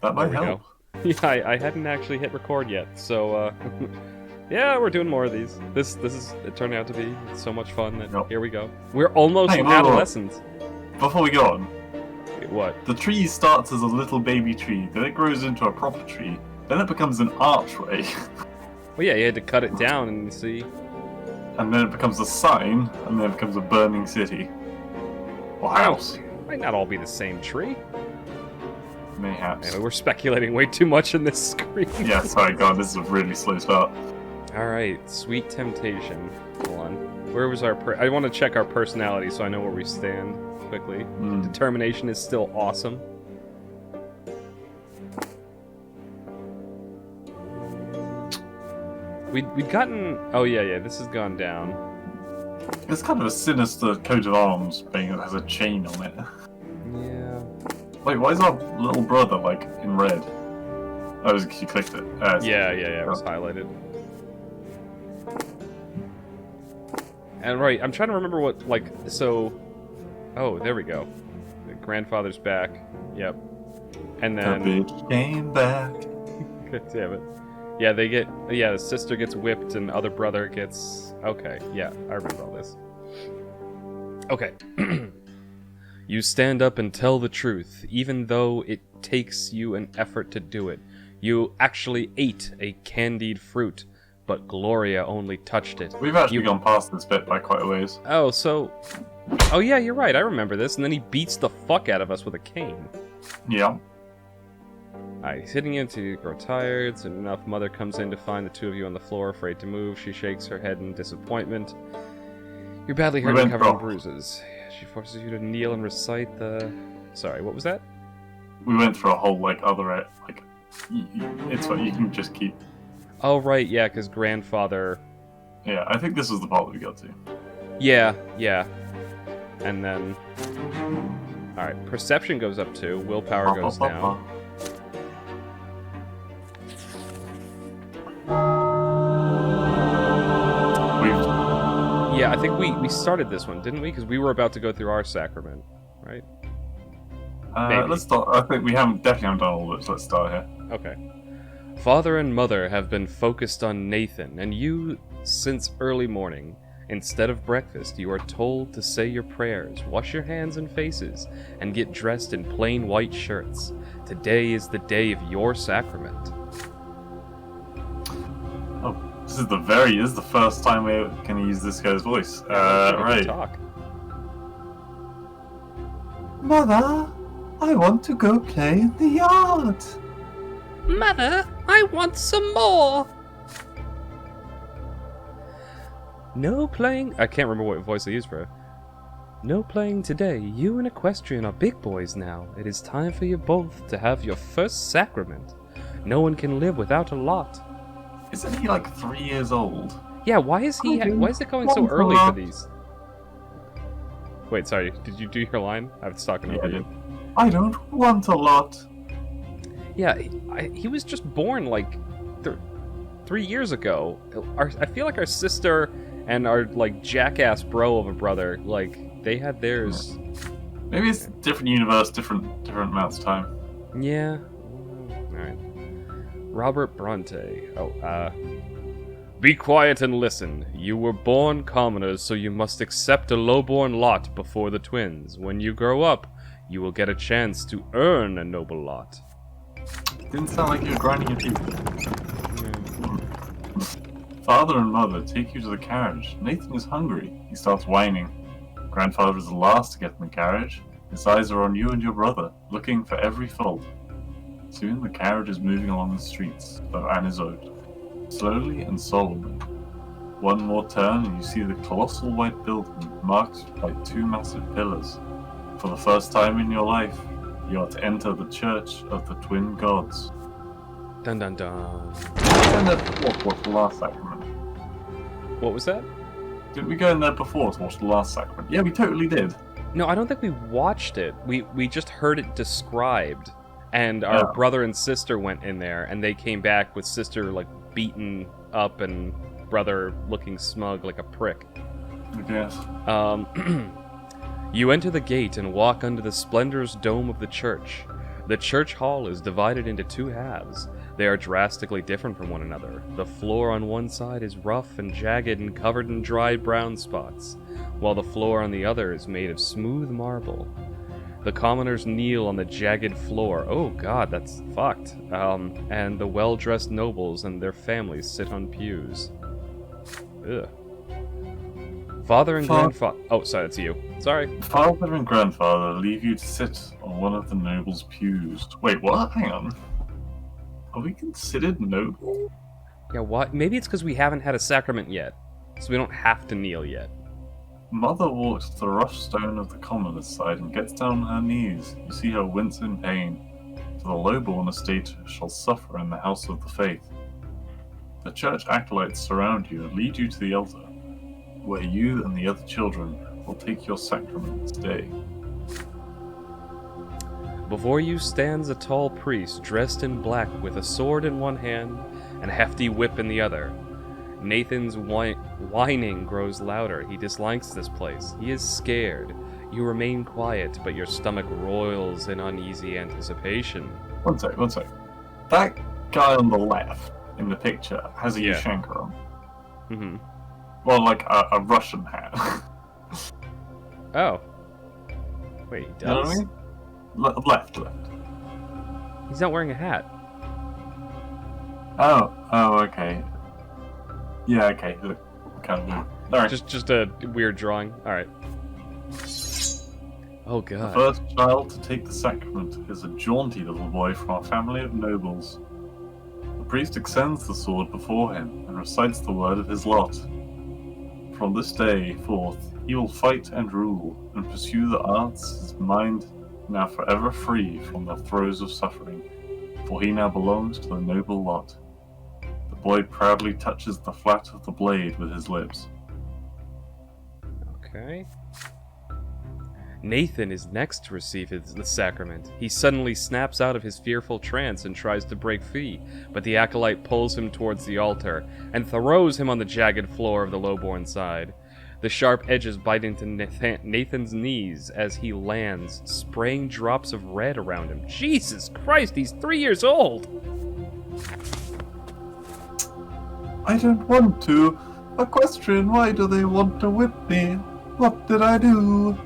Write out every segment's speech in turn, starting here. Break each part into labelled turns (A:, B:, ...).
A: That
B: There
A: might
B: we
A: help.
B: go. Yeah, I hadn't actually hit record yet, so yeah, we're doing more of these. It turned out to be so much fun that
A: Yep.
B: here we go. We're almost
A: Hey, whoa, whoa.
B: adolescents.
A: Before we go on,
B: Wait, what?
A: the tree starts as a little baby tree, then it grows into a proper tree, then it becomes an archway,
B: Well, yeah, you had to cut it down and see.
A: and then it becomes a sign, and then it becomes a burning city. Or house.
B: Might not all be the same tree.
A: Mayhaps.
B: Anyway, we're speculating way too much in this screen.
A: Yeah, sorry, God, this is a really slow start.
B: Alright, Sweet Temptation. Hold on. Where was our I want to check our personality so I know where we stand quickly. Determination is still awesome. We'd gotten... Oh, yeah, this has gone down.
A: It's kind of a sinister coat of arms thing that has a chain on it.
B: Yeah.
A: Wait, why is our little brother, like, in red? Oh, because you clicked it.
B: Yeah, it was highlighted. And right, I'm trying to remember what, like, so... Oh, there we go. The grandfather's back. Yep. And then...
A: The bitch came back.
B: God damn it. Yeah, they get... Yeah, the sister gets whipped and other brother gets... Okay, yeah, I remember all this. Okay. You stand up and tell the truth, even though it takes you an effort to do it. You actually ate a candied fruit, but Gloria only touched it.
A: We've actually gone past this bit by quite a ways.
B: Oh, so... Oh yeah, you're right, I remember this, and then he beats the fuck out of us with a cane.
A: Yeah.
B: Alright, he's hitting you until you grow tired. Soon enough, Mother comes in to find the two of you on the floor, afraid to move. She shakes her head in disappointment. You're badly hurt and covered in bruises. She forces you to kneel and recite the... Sorry, what was that?
A: We went through a whole, like, other, like... It's what you can just keep...
B: Oh, right, yeah, because grandfather...
A: Yeah, I think this was the part that we got to.
B: Yeah. And then... Alright, perception goes up 2, willpower goes down. Yeah, I think we started this one, didn't we? Because we were about to go through our sacrament, right?
A: Let's start. I think we definitely haven't done all of it, so let's start here.
B: Okay. Father and Mother have been focused on Nathan, and you since early morning. Instead of breakfast, you are told to say your prayers, wash your hands and faces, and get dressed in plain white shirts. Today is the day of your sacrament.
A: Oh, this is the first time we can use this guy's voice. Right.
B: Talk.
A: Mother, I want to go play in the yard.
B: Mother, I want some more! No playing... I can't remember what voice I used for it. No playing today. You and Equestrian are big boys now. It is time for you both to have your first sacrament. No one can live without a lot.
A: Isn't he like 3 years old?
B: Yeah, why is it going so early for these? Wait, sorry, did you do your line? I was talking over you.
A: I don't want a lot.
B: Yeah, he was just born like 3 years ago. I feel like our sister and our like jackass bro of a brother, like they had theirs.
A: Maybe it's different universe, different amounts of time.
B: Yeah. Alright. Robert Bronte. Be quiet and listen. You were born commoners, so you must accept a lowborn lot before the twins. When you grow up, you will get a chance to earn a noble lot.
A: Didn't sound like you were grinding your teeth. Father and Mother take you to the carriage. Nathan is hungry. He starts whining. Grandfather is the last to get in the carriage. His eyes are on you and your brother, looking for every fault. Soon the carriage is moving along the streets of Anisode, slowly and solemnly. One more turn and you see the colossal white building marked by 2 massive pillars. For the first time in your life, you are to enter the Church of the Twin Gods.
B: Dun dun dun.
A: And then watch the last sacrament.
B: What was that?
A: Didn't we go in there before to watch the last sacrament? Yeah, we totally did.
B: No, I don't think we watched it. We just heard it described. And our brother and sister went in there, and they came back with sister, like, beaten up and brother looking smug like a prick.
A: I guess.
B: You enter the gate and walk under the splendorous dome of the church. The church hall is divided into two halves. They are drastically different from one another. The floor on one side is rough and jagged and covered in dried brown spots, while the floor on the other is made of smooth marble. The commoners kneel on the jagged floor. Oh god, that's fucked. And the well-dressed nobles and their families sit on pews. Ugh. Father and grandfather... Oh, sorry, that's you. Sorry.
A: Father and grandfather leave you to sit on one of the nobles' pews. Wait, what? Hang on. Are we considered noble?
B: Yeah, what? Maybe it's because we haven't had a sacrament yet, so we don't have to kneel yet.
A: Mother walks to the rough stone of the commoner's side and gets down on her knees. You see her wince in pain. For the lowborn estate shall suffer in the house of the faith. The church acolytes surround you and lead you to the altar, where you and the other children will take your sacrament this day.
B: Before you stands a tall priest dressed in black with a sword in one hand and a hefty whip in the other. Nathan's whining grows louder. He dislikes this place. He is scared. You remain quiet, but your stomach roils in uneasy anticipation.
A: One sec. That guy on the left in the picture has a Yashanka on.
B: Mm-hmm.
A: Well, like a Russian hat.
B: Oh. Wait, he does?
A: You know what I mean? Left.
B: He's not wearing a hat.
A: Oh, okay. Yeah, okay. Look, kind of weird. Alright.
B: Just a weird drawing. Alright. Oh
A: The
B: god.
A: first child to take the sacrament is a jaunty little boy from our family of nobles. The priest extends the sword before him and recites the word of his lot. From this day forth, he will fight and rule, and pursue the arts, his mind now forever free from the throes of suffering, for he now belongs to the noble lot. The boy proudly touches the flat of the blade with his lips.
B: Okay. Nathan is next to receive the sacrament. He suddenly snaps out of his fearful trance and tries to break free, but the acolyte pulls him towards the altar and throws him on the jagged floor of the lowborn side. The sharp edges bite into Nathan's knees as he lands, spraying drops of red around him. Jesus Christ, he's 3 years old!
A: I don't want to. Equestrian, why do they want to whip me? What did I do?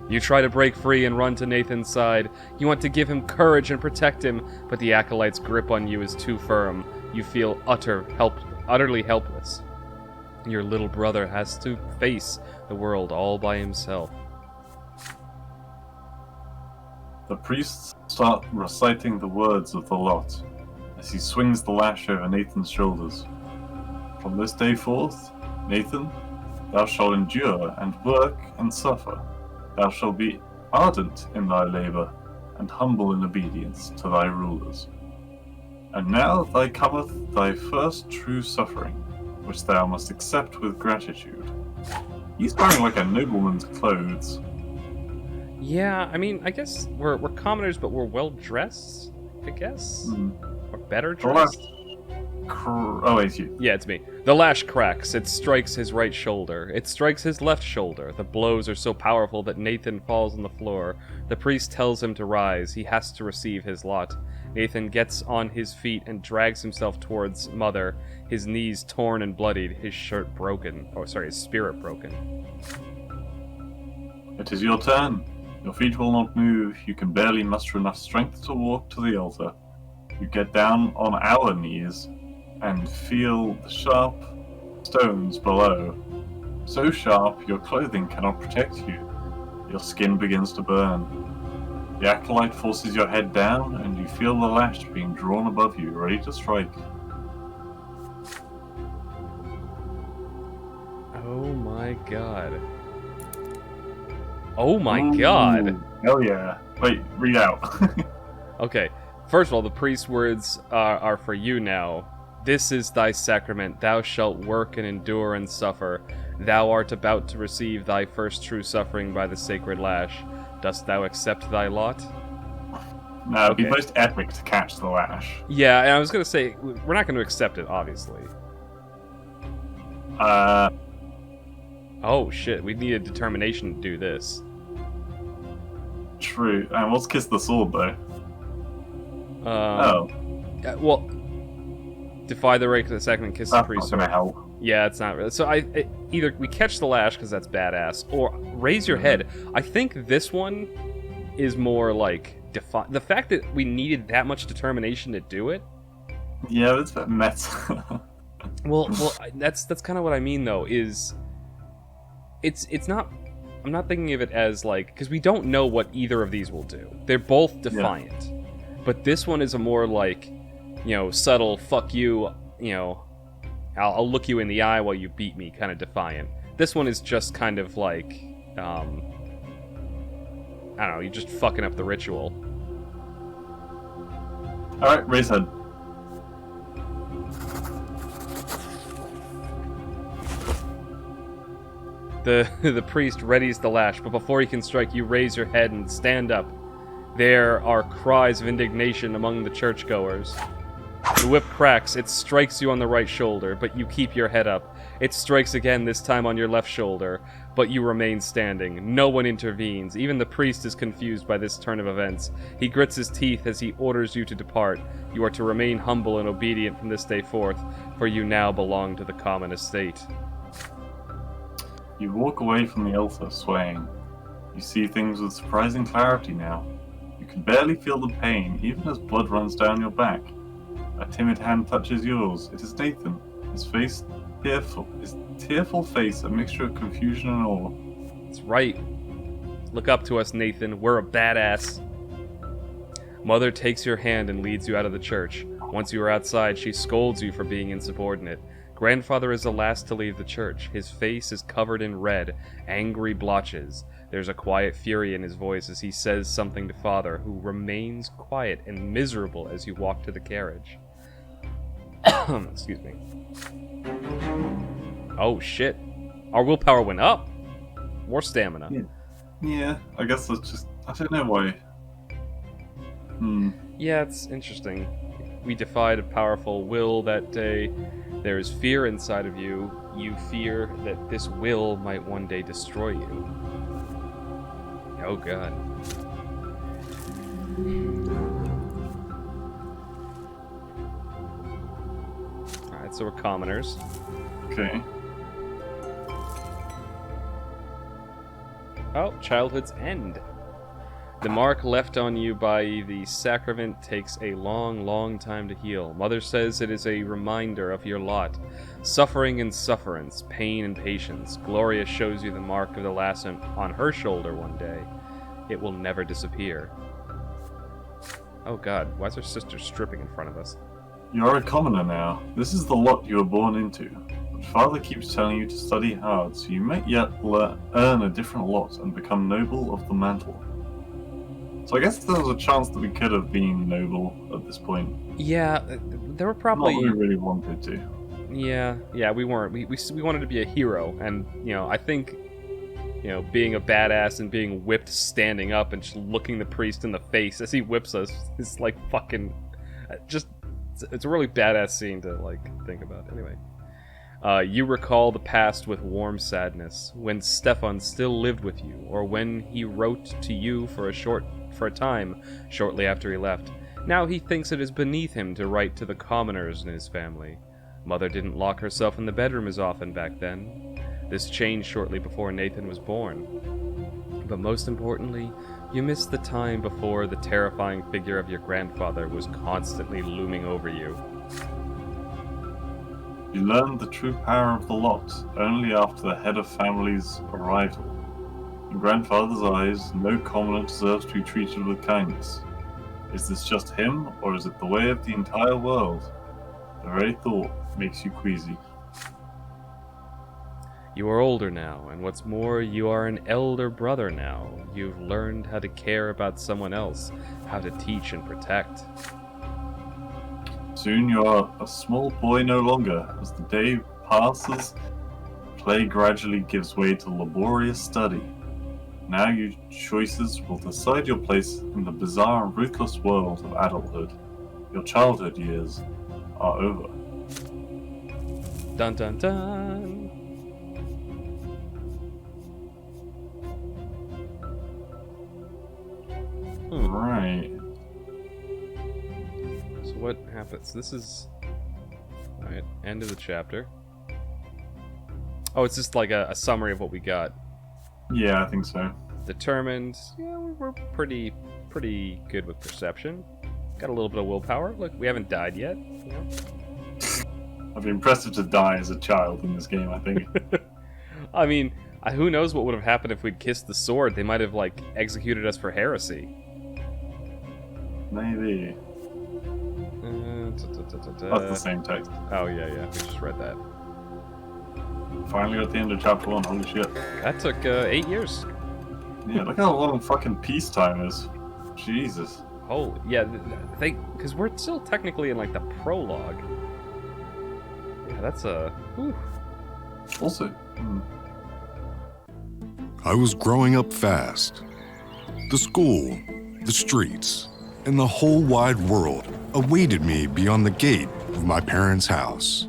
B: You try to break free and run to Nathan's side. You want to give him courage and protect him, but the acolyte's grip on you is too firm. You feel utterly helpless. Your little brother has to face the world all by himself.
A: The priests start reciting the words of the lot as he swings the lash over Nathan's shoulders. From this day forth, Nathan, thou shalt endure and work and suffer. Thou shalt be ardent in thy labour and humble in obedience to thy rulers. And now thy cometh thy first true suffering, which thou must accept with gratitude. He's wearing like a nobleman's clothes.
B: Yeah, I mean, I guess we're commoners, but we're well dressed, I guess? Or better dressed?
A: Oh, wait, you.
B: Yeah, it's me. The lash cracks. It strikes his right shoulder. It strikes his left shoulder. The blows are so powerful that Nathan falls on the floor. The priest tells him to rise. He has to receive his lot. Nathan gets on his feet and drags himself towards Mother, his knees torn and bloodied, his shirt broken. Oh, sorry, his spirit broken.
A: It is your turn. Your feet will not move. You can barely muster enough strength to walk to the altar. You get down on our knees and feel the sharp stones below. So sharp, your clothing cannot protect you. Your skin begins to burn. The acolyte forces your head down, and you feel the lash being drawn above you, ready to strike.
B: Oh my god. Oh my god!
A: Hell yeah. Wait, read out.
B: Okay, first of all, the priest's words are for you now. This is thy sacrament. Thou shalt work and endure and suffer. Thou art about to receive thy first true suffering by the sacred lash. Dost thou accept thy lot?
A: No, it'd be most epic to catch the lash.
B: Yeah, and I was going to say, we're not going to accept it, obviously. Oh shit, we need a determination to do this.
A: True. And what's Kiss the Sword, though?
B: Well, defy the rake of the second and kiss the
A: That's
B: priest.
A: not gonna help.
B: Yeah, it's not really. So either we catch the lash because that's badass, or raise your head. I think this one is more like the fact that we needed that much determination to do it.
A: Yeah, it's a bit meta.
B: Well, that's kind of what I mean though. Is it's not. I'm not thinking of it as like because we don't know what either of these will do. They're both defiant, but this one is a more like, subtle fuck you. I'll look you in the eye while you beat me, kind of defiant. This one is just kind of like, I don't know, you're just fucking up the ritual.
A: Alright, raise head.
B: The priest readies the lash, but before he can strike, you raise your head and stand up. There are cries of indignation among the churchgoers. The whip cracks, it strikes you on the right shoulder, but you keep your head up. It strikes again, this time on your left shoulder, but you remain standing. No one intervenes. Even the priest is confused by this turn of events. He grits his teeth as he orders you to depart. You are to remain humble and obedient from this day forth, for you now belong to the common estate.
A: You walk away from the altar, swaying. You see things with surprising clarity now. You can barely feel the pain, even as blood runs down your back. A timid hand touches yours. It is Nathan. His face tearful. His tearful face, a mixture of confusion and awe.
B: That's right. Look up to us, Nathan. We're a badass. Mother takes your hand and leads you out of the church. Once you are outside, she scolds you for being insubordinate. Grandfather is the last to leave the church. His face is covered in red, angry blotches. There's a quiet fury in his voice as he says something to Father, who remains quiet and miserable as you walk to the carriage. Excuse me. Oh shit. Our willpower went up. More stamina.
A: Yeah, I guess that's just... I don't know why.
B: Yeah, it's interesting. We defied a powerful will that day. There is fear inside of you. You fear that this will might one day destroy you. Oh god. Alright, so we're commoners.
A: Okay.
B: Oh, childhood's end. The mark left on you by the sacrament takes a long, long time to heal. Mother says it is a reminder of your lot. Suffering and sufferance, pain and patience. Gloria shows you the mark of the lancet on her shoulder one day. It will never disappear. Oh god, why is her sister stripping in front of us?
A: You are a commoner now. This is the lot you were born into. But Father keeps telling you to study hard, so you may yet earn a different lot and become noble of the mantle. So I guess there was a chance that we could have been noble at this point.
B: Yeah, there were probably...
A: Not that we really wanted to.
B: Yeah, we weren't. We wanted to be a hero, and, I think, being a badass and being whipped standing up and just looking the priest in the face as he whips us is, like, fucking... It's a really badass scene to, like, think about. Anyway. You recall the past with warm sadness, when Stefan still lived with you, or when he wrote to you for a time, shortly after he left. Now he thinks it is beneath him to write to the commoners in his family. Mother didn't lock herself in the bedroom as often back then. This changed shortly before Nathan was born. But most importantly, you missed the time before the terrifying figure of your grandfather was constantly looming over you.
A: You learned the true power of the lot only after the head of family's arrival. In grandfather's eyes, no commoner deserves to be treated with kindness. Is this just him, or is it the way of the entire world? The very thought makes you queasy.
B: You are older now, and what's more, you are an elder brother now. You've learned how to care about someone else, how to teach and protect.
A: Soon you are a small boy no longer. As the day passes, play gradually gives way to laborious study. Now your choices will decide your place in the bizarre and ruthless world of adulthood. Your childhood years are over.
B: Dun dun dun!
A: Right.
B: So what happens? This is... Alright, end of the chapter. Oh, it's just like a summary of what we got.
A: Yeah, I think so.
B: Determined. Yeah, we're pretty good with perception. Got a little bit of willpower. Look, we haven't died yet. You know?
A: I'd be impressive to die as a child in this game, I think.
B: I mean, who knows what would have happened if we'd kissed the sword? They might have, like, executed us for heresy.
A: Maybe. That's the same text.
B: Oh, yeah, we just read that.
A: Finally got the end of chapter 1, holy shit.
B: That took 8 years.
A: Yeah, look how long fucking peacetime is. Jesus.
B: Holy, yeah, because we're still technically in, like, the prologue. Yeah, that's whew.
A: Also,
C: I was growing up fast. The school, the streets, and the whole wide world awaited me beyond the gate of my parents' house.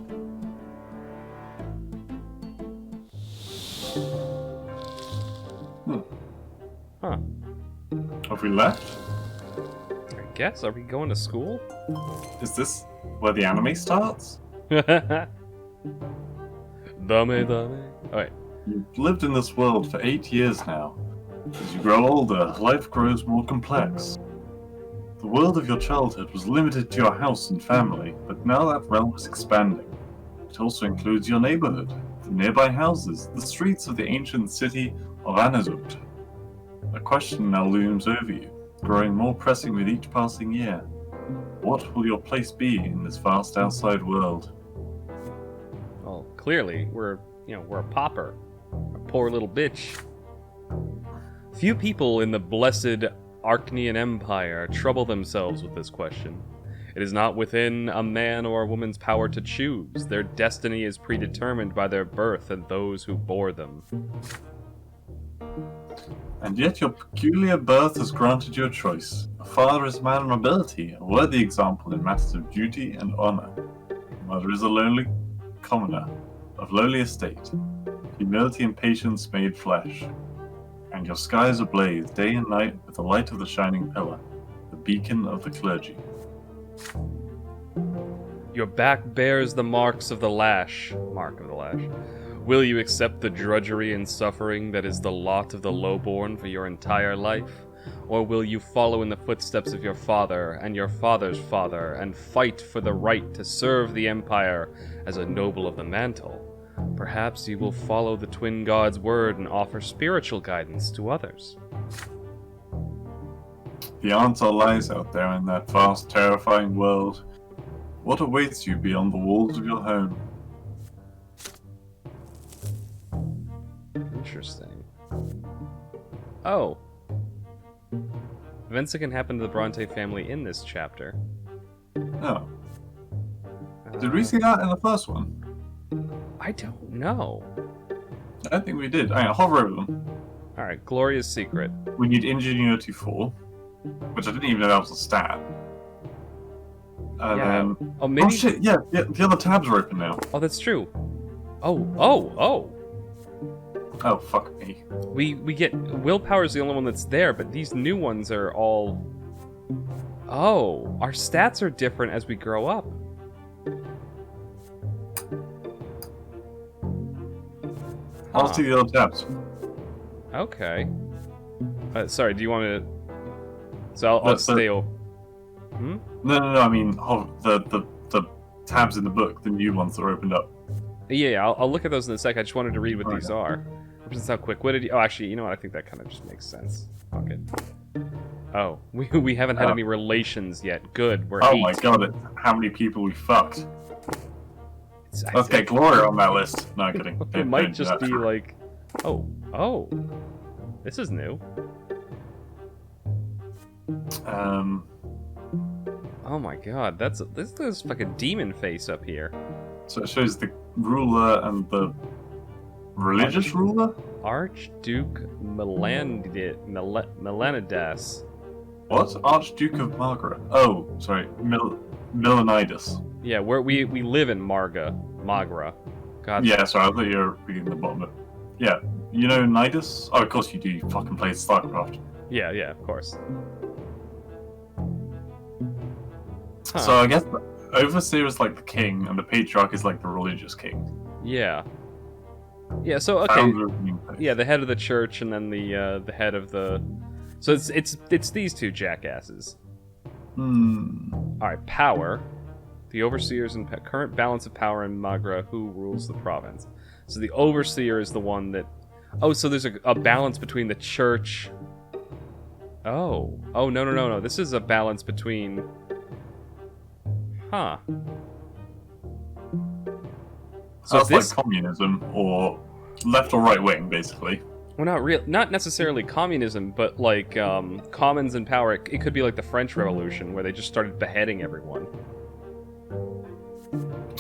B: Huh.
A: have we left?
B: I guess, are we going to school?
A: Is this where the anime starts?
B: Dame. Alright.
A: You've lived in this world for 8 years now. As you grow older, life grows more complex. The world of your childhood was limited to your house and family, but now that realm is expanding. It also includes your neighborhood, the nearby houses, the streets of the ancient city of Anazut. A question now looms over you, growing more pressing with each passing year. What will your place be in this vast outside world?
B: Well, clearly, we're a pauper. A poor little bitch. Few people in the blessed Archnean Empire trouble themselves with this question. It is not within a man or a woman's power to choose. Their destiny is predetermined by their birth and those who bore them.
A: And yet your peculiar birth has granted you a choice. A father is a man of nobility, a worthy example in matters of duty and honor. A mother is a lonely commoner, of lowly estate, humility and patience made flesh. And your skies ablaze day and night with the light of the shining pillar, the beacon of the clergy.
B: Your back bears the marks of the lash. Mark of the lash. Will you accept the drudgery and suffering that is the lot of the lowborn for your entire life? Or will you follow in the footsteps of your father and your father's father and fight for the right to serve the Empire as a noble of the mantle? Perhaps you will follow the twin gods' word and offer spiritual guidance to others.
A: The answer lies out there in that vast, terrifying world. What awaits you beyond the walls of your home?
B: Interesting. Oh. Events that can happen to the Brante family in this chapter.
A: No. Did we see that in the first one?
B: I don't know.
A: I don't think we did. Hang on, hover over them.
B: Alright, Gloria's Secret.
A: We need Ingenuity 4, which I didn't even know that was a stat. And
B: Yeah.
A: then...
B: Oh, maybe...
A: Oh shit, yeah, the other tabs are open now.
B: Oh, that's true. Oh.
A: Oh, fuck me.
B: We get... Willpower's the only one that's there, but these new ones are all... Oh, our stats are different as we grow up.
A: I'll see the other tabs.
B: Okay. Sorry, do you want to... So I'll stay over...
A: No, I mean, the tabs in the book, the new ones that are opened up.
B: Yeah, I'll look at those in a sec. I just wanted to read what these are. Just how quick. What did you... Oh, actually, you know what? I think that kind of just makes sense. Fuck it. Oh, we haven't had any relations yet. Good, we're 8.
A: My god, how many people we fucked.
B: I
A: Let's get Gloria on that list. No, I'm kidding.
B: It might just be like... Oh. This is new. Oh my god, this is like a demon face up here.
A: So it shows the ruler and the religious ruler?
B: Archduke Melanidas.
A: What? Archduke of Margaret. Oh, sorry, Milanidas.
B: Yeah, we live in Magra. God.
A: Yeah, sorry, I thought you were reading the bottom of it. Yeah, you know Nidus? Oh, of course you do. You fucking played StarCraft.
B: Yeah, of course.
A: So I guess the overseer is like the king, and the patriarch is like the religious king.
B: Yeah. Yeah. So okay.
A: Founder of the new faith.
B: Yeah, the head of the church, and then the head of the. So it's these two jackasses. All right. Power. The overseers and current balance of power in Magra. Who rules the province? So the overseer is the one that. Oh, so there's a balance between the church. Oh. Oh no. This is a balance between. Huh.
A: So it's like communism, or left or right wing, basically.
B: Well, not necessarily communism, but like commons in power. It could be like the French Revolution, where they just started beheading everyone.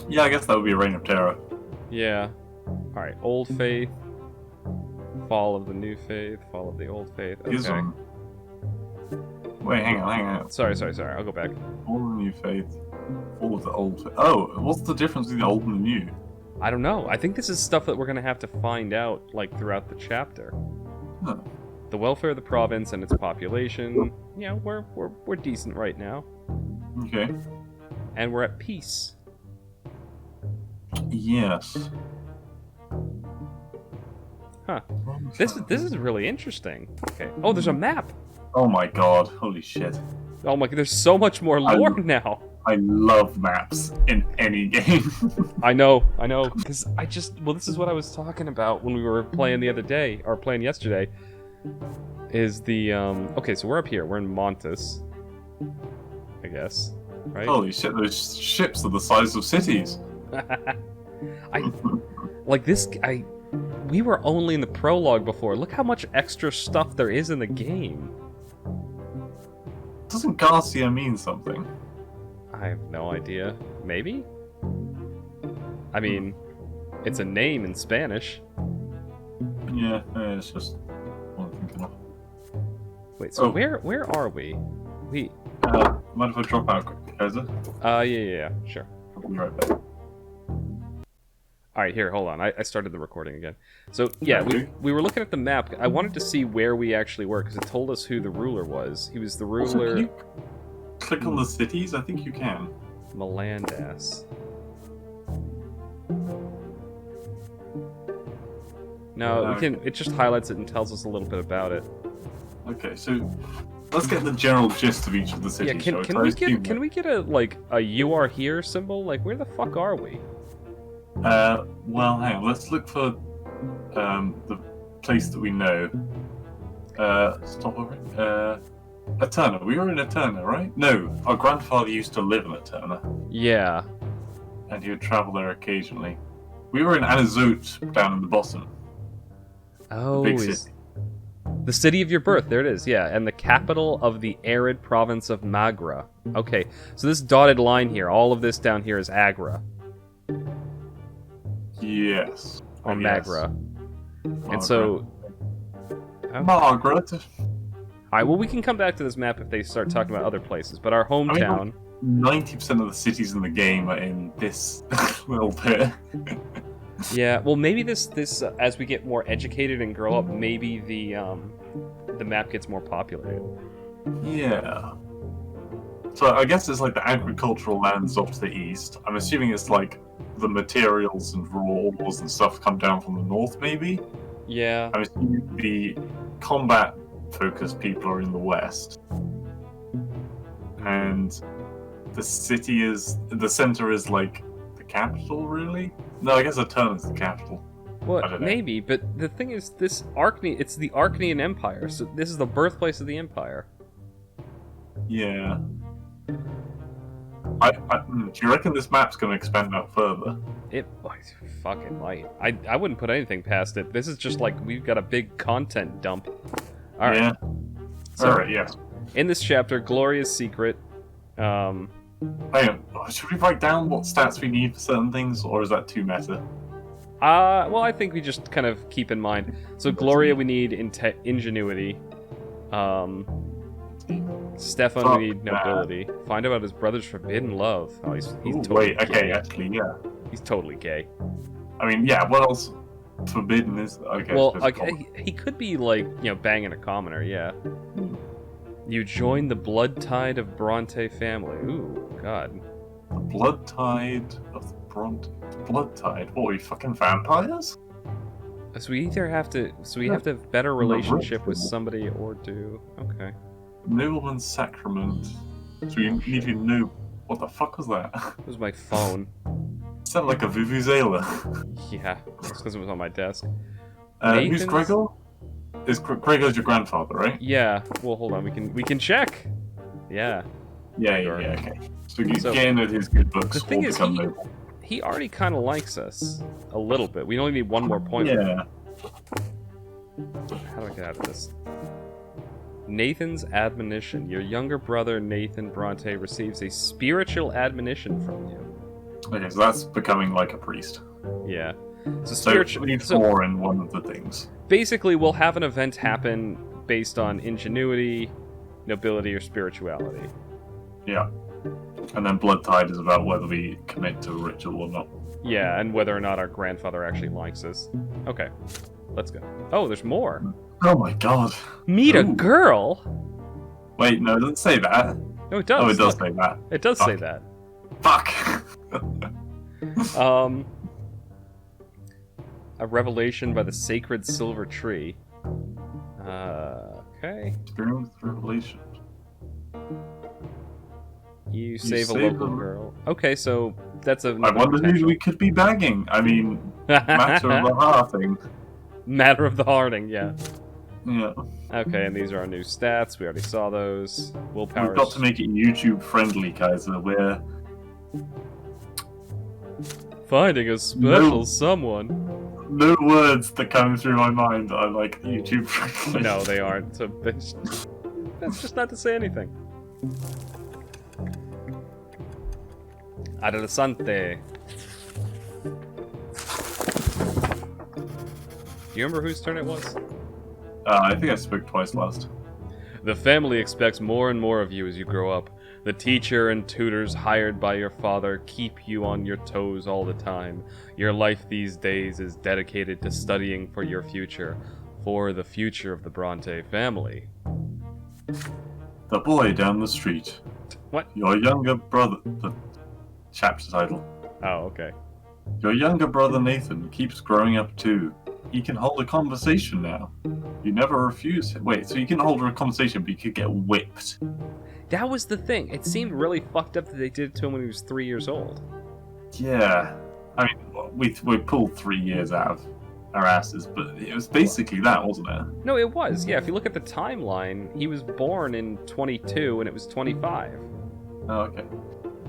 A: Yeah, I guess that would be a reign of terror.
B: Yeah. All right. Old faith. Fall of the new faith. Fall of the old faith. Okay.
A: Wait, hang on.
B: Sorry. I'll go back.
A: Fall of the new faith. Fall of the old faith. Oh, what's the difference between the old and the new?
B: I don't know. I think this is stuff that we're gonna have to find out, like throughout the chapter.
A: Huh.
B: The welfare of the province and its population. You know, we're decent right now,
A: Okay.
B: and we're at peace.
A: Yes.
B: Huh. This is really interesting. Okay. Oh, there's a map.
A: Oh my god! Holy shit!
B: Oh my. There's so much more lore now.
A: I love maps in any game.
B: I know, because this is what I was talking about when we were playing the other day, or playing yesterday, is the, okay, so we're up here, we're in Montes, I guess, right?
A: Holy shit, those ships are the size of cities.
B: We were only in the prologue before, look how much extra stuff there is in the game.
A: Doesn't Garcia mean something?
B: I have no idea. Maybe? I mean, it's a name in Spanish.
A: Yeah, it's just what I'm thinking of.
B: Wait, so where are we?
A: Mind if I drop out quickly, Kaiser?
B: Yeah, sure.
A: I'll be right back.
B: Alright, here, hold on. I started the recording again. So, yeah, we were looking at the map. I wanted to see where we actually were, because it told us who the ruler was. He was the ruler...
A: Also, can you click on the cities? I think you can.
B: Melandas. No, we can. It just highlights it and tells us a little bit about it.
A: Okay, so let's get the general gist of each of the cities.
B: Yeah, can we get a "you are here" symbol? Like, where the fuck are we?
A: Well, hang on. Let's look for the place that we know. Stop over. Eterna. We were in Eterna, right? No, our grandfather used to live in Eterna.
B: Yeah.
A: And he would travel there occasionally. We were in Anazote, down in the bottom.
B: Oh,
A: the big city.
B: The city of your birth, there it is, yeah. And the capital of the arid province of Magra. Okay, so this dotted line here, all of this down here is Agra.
A: Yes.
B: Or Magra. And so...
A: Margaret.
B: Alright, well, we can come back to this map if they start talking about other places, but our hometown...
A: 90% of the cities in the game are in this little bit.
B: Yeah, well, maybe this as we get more educated and grow up, maybe the map gets more populated.
A: Yeah. So I guess it's like the agricultural lands off to the east. I'm assuming it's like the materials and raw ores and stuff come down from the north, maybe?
B: Yeah.
A: I'm assuming the combat-focused people are in the west. And the center is like the capital, really? No, I guess Eterna is the capital.
B: Well, maybe, but the thing is, it's the Archnean Empire, so this is the birthplace of the Empire.
A: Yeah. Do you reckon this map's going to expand out further?
B: It fucking might. I wouldn't put anything past it. This is just like, we've got a big content dump. Alright.
A: Yeah.
B: So,
A: Alright, yes.
B: In this chapter, Gloria's secret...
A: Hang on, should we write down what stats we need for certain things, or is that too meta?
B: Well, I think we just kind of keep in mind. So Gloria, we need ingenuity. Stefan, we need nobility. Find out about his brother's forbidden love. Oh, he's totally gay.
A: Actually, yeah.
B: He's totally gay.
A: I mean, yeah, what else forbidden is... Okay,
B: well, he could be, like, banging a commoner, yeah. You join the blood tide of Bronte family. Ooh, God.
A: The blood tide of the Bronte. Blood tide? What, are we fucking vampires?
B: So we either have to, have a better relationship with somebody or do. Okay.
A: Nobleman's sacrament. So we need to know. What the fuck was that?
B: It was my phone.
A: Sounded like a vuvuzela.
B: Yeah, it's because it was on my desk.
A: Who's
B: Nathan's-
A: Gregor? Gregor's your grandfather, right?
B: Yeah. Well, hold on. We can check. Yeah.
A: Yeah, okay. So you get in with his good books.
B: The thing
A: or
B: is,
A: become noble.
B: he already kind of likes us a little bit. We only need one more point.
A: Yeah.
B: How do I get out of this? Nathan's admonition. Your younger brother, Nathan Bronte, receives a spiritual admonition from you.
A: Okay, so that's becoming like a priest.
B: Yeah. So
A: So
B: spiritual.
A: we need
B: So
A: 4 in one of the things.
B: basically, we'll have an event happen based on ingenuity, nobility, or spirituality.
A: Yeah. And then blood tide is about whether we commit to a ritual or not.
B: Yeah, and whether or not our grandfather actually likes us. Okay, let's go. Oh, there's more.
A: Oh my god.
B: Meet a
A: Ooh.
B: girl.
A: Wait, no, it doesn't say that.
B: No, it does.
A: Oh, it does
B: Look,
A: say that.
B: it does say
A: Fuck.
B: that.
A: Fuck.
B: A revelation by the sacred silver tree. Okay.
A: Experience revelation.
B: You save a
A: save
B: local
A: them.
B: girl. Okay, so that's a.
A: I wonder who we could be bagging. I mean, matter of the heart thing.
B: Matter of the hearting, yeah.
A: Yeah.
B: Okay, and these are our new stats. We already saw those. Willpower.
A: We've got to make it YouTube friendly, Kaiser. We're
B: Finding a special
A: No.
B: someone.
A: no words that come through my mind are like YouTube friendly.
B: No, they aren't. So that's just not to say anything. Adelante. Do you remember whose turn it was?
A: I think I spoke twice last.
B: The family expects more and more of you as you grow up. The teacher and tutors hired by your father keep you on your toes all the time. Your life these days is dedicated to studying for your future, for the future of the Bronte family.
A: The boy down the street.
B: What?
A: Your younger brother. The chapter title.
B: Oh, okay.
A: Your younger brother Nathan keeps growing up too. He can hold a conversation now. You never refuse him. Wait, so you can hold a conversation, but you could get whipped.
B: That was the thing. It seemed really fucked up that they did it to him when he was 3 years old.
A: Yeah. I mean, we pulled 3 years out of our asses, but it was basically that, wasn't it?
B: No, it was. Yeah, if you look at the timeline, he was born in 22 and it was 25.
A: Oh, okay.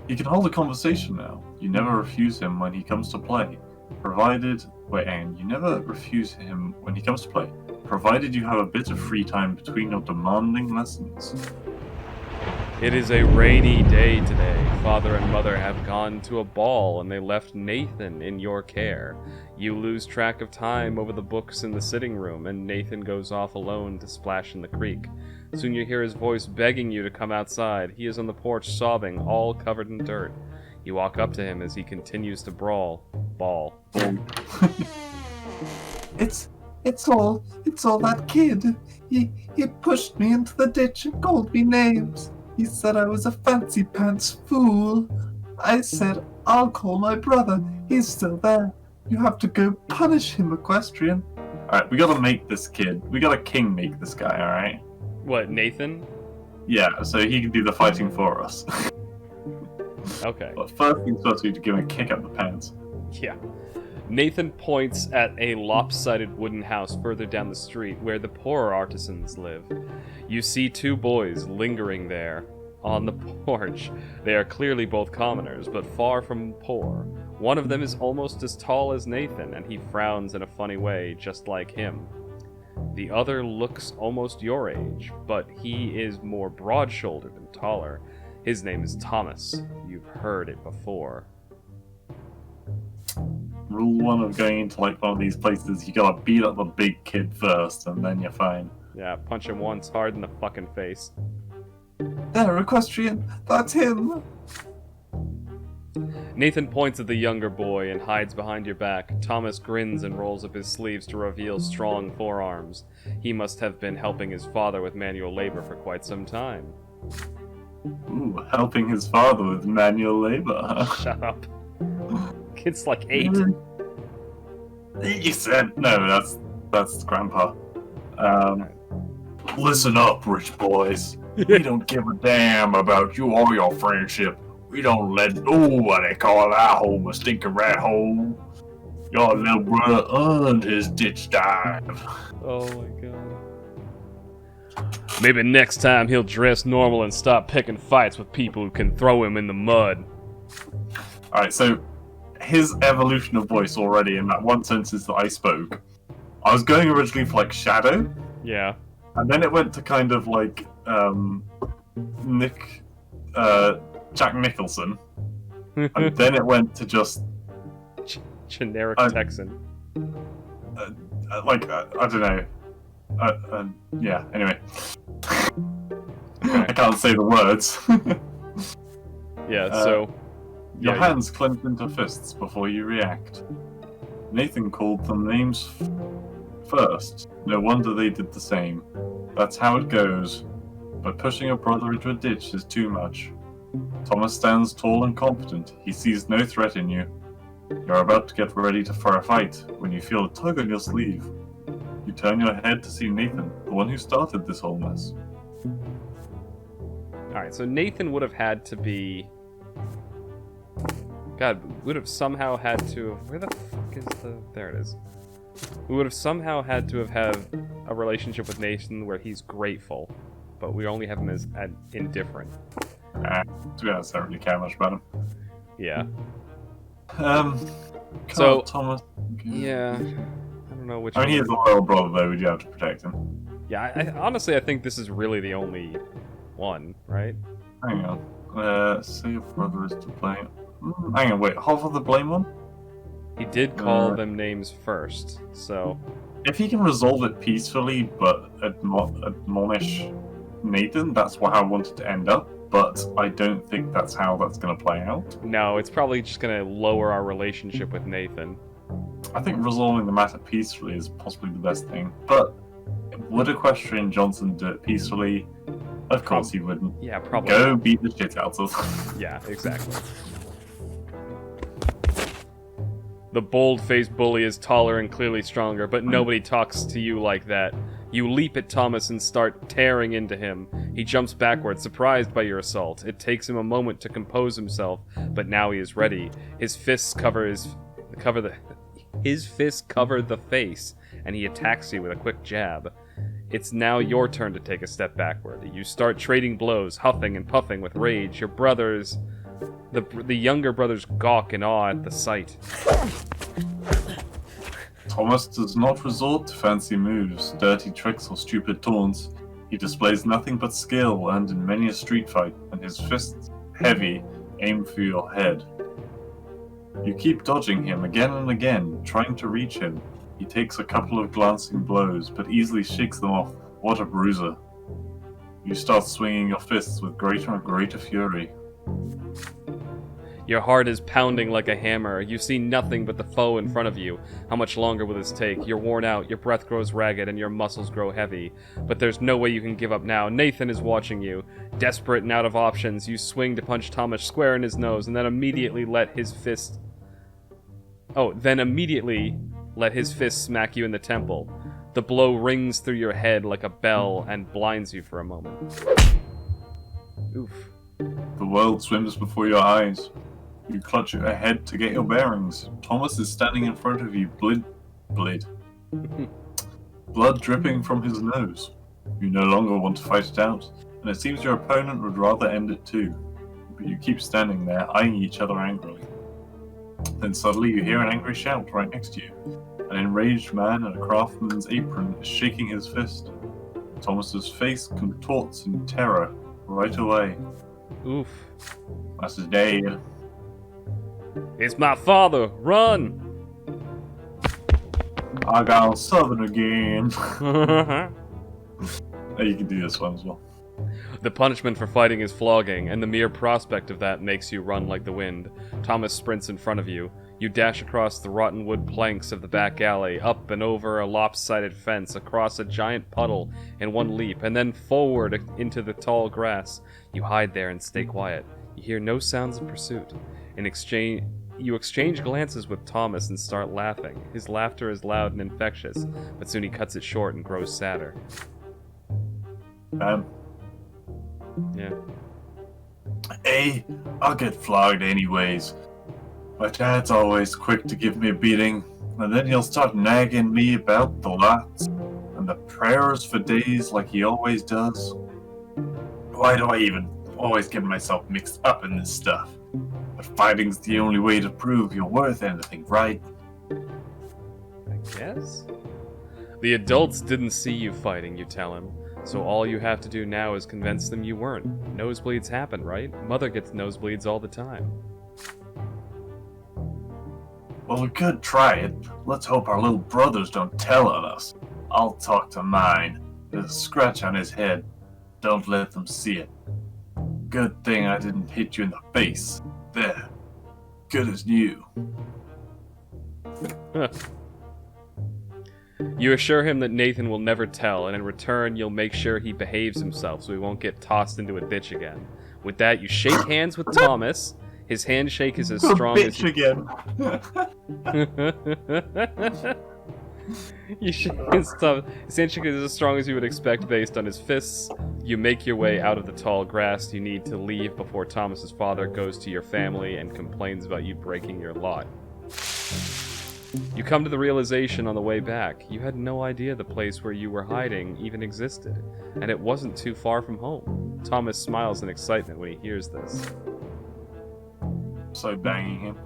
A: You can hold a conversation now. You never refuse him when he comes to play. Provided... Wait, and you never refuse him when he comes to play. Provided you have a bit of free time between your demanding lessons.
B: It is a rainy day today. Father and mother have gone to a ball and they left Nathan in your care. You lose track of time over the books in the sitting room and Nathan goes off alone to splash in the creek. Soon you hear his voice begging you to come outside. He is on the porch sobbing, all covered in dirt. You walk up to him as he continues to ball.
D: It's all that kid. He pushed me into the ditch and called me names. He said I was a fancy pants fool. I said, I'll call my brother. He's still there. You have to go punish him, Equestrian.
A: Alright, we gotta make this kid. We gotta king make this guy, alright?
B: What, Nathan?
A: Yeah, so he can do the fighting for us.
B: Okay.
A: But first things first, we need to give him a kick up the pants.
B: Yeah. Nathan points at a lopsided wooden house further down the street where the poorer artisans live. You see 2 boys lingering there on the porch. They are clearly both commoners, but far from poor. One of them is almost as tall as Nathan, and he frowns in a funny way, just like him. The other looks almost your age, but he is more broad-shouldered and taller. His name is Thomas. You've heard it before.
A: Rule 1 of going into like one of these places, you gotta beat up the big kid first, and then you're fine.
B: Yeah, punch him once hard in the fucking face.
D: There, Equestrian. That's him.
B: Nathan points at the younger boy and hides behind your back. Thomas grins and rolls up his sleeves to reveal strong forearms. He must have been helping his father with manual labor for quite some time.
A: Ooh, helping his father with manual labor.
B: Shut up. Kid's like 8.
A: You said no. That's Grandpa. Listen up, rich boys. We don't give a damn about you or your friendship. We don't let nobody call our home a stinking rat hole. Your little brother earned his ditch dive.
B: Oh my god. Maybe next time he'll dress normal and stop picking fights with people who can throw him in the mud.
A: Alright, so his evolution of voice already in that one sentence that I spoke. I was going originally for like Shadow,
B: Yeah.
A: and then it went to kind of like Jack Nicholson, and then it went to just
B: Generic Texan.
A: I don't know. Yeah. Anyway, I can't say the words.
B: Yeah, so...
A: Your
B: yeah,
A: hands clenched into fists before you react. Nathan called them names first. No wonder they did the same. That's how it goes. But pushing a brother into a ditch is too much. Thomas stands tall and confident. He sees no threat in you. You're about to get ready for a fight when you feel a tug on your sleeve. You turn your head to see Nathan, the one who started this whole mess.
B: Alright, so Nathan would have had to be... God, would have somehow had to... Where the fuck is the... There it is. We would have somehow had to have had a relationship with Nathan where he's grateful, but we only have him as indifferent.
A: To be honest, I don't really care much about him.
B: Yeah.
A: So Thomas.
B: Yeah. I don't know which
A: I mean, he is a loyal brother, though. We do have to protect him.
B: Yeah, honestly, I think this is really the only one, right?
A: Hang on. Say your brother is to blame. Hang on, wait. Half of the blame one?
B: He did call them names first, so...
A: If he can resolve it peacefully, but admonish Nathan, that's how I wanted to end up. But I don't think that's how that's going to play out.
B: No, it's probably just going to lower our relationship with Nathan.
A: I think resolving the matter peacefully is possibly the best thing. But would Equestrian Johnson do it peacefully? Of course he wouldn't.
B: Yeah, probably.
A: Go beat the shit out of them.
B: Yeah, exactly. The bold-faced bully is taller and clearly stronger, but nobody talks to you like that. You leap at Thomas and start tearing into him. He jumps backward, surprised by your assault. It takes him a moment to compose himself, but now he is ready. His fists cover the face, and he attacks you with a quick jab. It's now your turn to take a step backward. You start trading blows, huffing and puffing with rage. Your brothers... The younger brothers gawk in awe at the sight.
A: Thomas does not resort to fancy moves, dirty tricks, or stupid taunts. He displays nothing but skill learned in many a street fight, and his fists, heavy, aim for your head. You keep dodging him again and again, trying to reach him. He takes a couple of glancing blows, but easily shakes them off. What a bruiser. You start swinging your fists with greater and greater fury.
B: Your heart is pounding like a hammer. You see nothing but the foe in front of you. How much longer will this take? You're worn out, your breath grows ragged, and your muscles grow heavy. But there's no way you can give up now. Nathan is watching you. Desperate and out of options, you swing to punch Thomas square in his nose, and then immediately let his fist smack you in the temple. The blow rings through your head like a bell and blinds you for a moment. Oof.
A: The world swims before your eyes. You clutch your head to get your bearings. Thomas is standing in front of you, blood dripping from his nose. You no longer want to fight it out, and it seems your opponent would rather end it too. But you keep standing there, eyeing each other angrily. Then suddenly you hear an angry shout right next to you. An enraged man in a craftsman's apron is shaking his fist. Thomas's face contorts in terror right away.
B: Oof.
A: That's his day.
B: It's my father! Run!
A: I got southern again. You can do this one as well.
B: The punishment for fighting is flogging, and the mere prospect of that makes you run like the wind. Thomas sprints in front of you. You dash across the rotten wood planks of the back alley, up and over a lopsided fence, across a giant puddle in one leap, and then forward into the tall grass. You hide there and stay quiet. You hear no sounds of pursuit. You exchange glances with Thomas and start laughing. His laughter is loud and infectious, but soon he cuts it short and grows sadder. Yeah.
A: Hey, I'll get flogged anyways. My dad's always quick to give me a beating, and then he'll start nagging me about the lots and the prayers for days like he always does. Why do I even always get myself mixed up in this stuff? But fighting's the only way to prove you're worth anything, right?
B: I guess? The adults didn't see you fighting, you tell him. So all you have to do now is convince them you weren't. Nosebleeds happen, right? Mother gets nosebleeds all the time.
A: Well, we could try it. Let's hope our little brothers don't tell on us. I'll talk to mine. There's a scratch on his head. Don't let them see it. Good thing I didn't hit you in the face. There. Good as new.
B: You assure him that Nathan will never tell, and in return you'll make sure he behaves himself so he won't get tossed into a ditch again. With that, you shake hands with Thomas. His handshake is as strong as
A: again.
B: His handshake is as strong as you would expect based on his fists. You make your way out of the tall grass you need to leave before Thomas's father goes to your family and complains about you breaking your lot. You come to the realization on the way back. You had no idea the place where you were hiding even existed, and it wasn't too far from home. Thomas smiles in excitement when he hears this.
A: So banging him.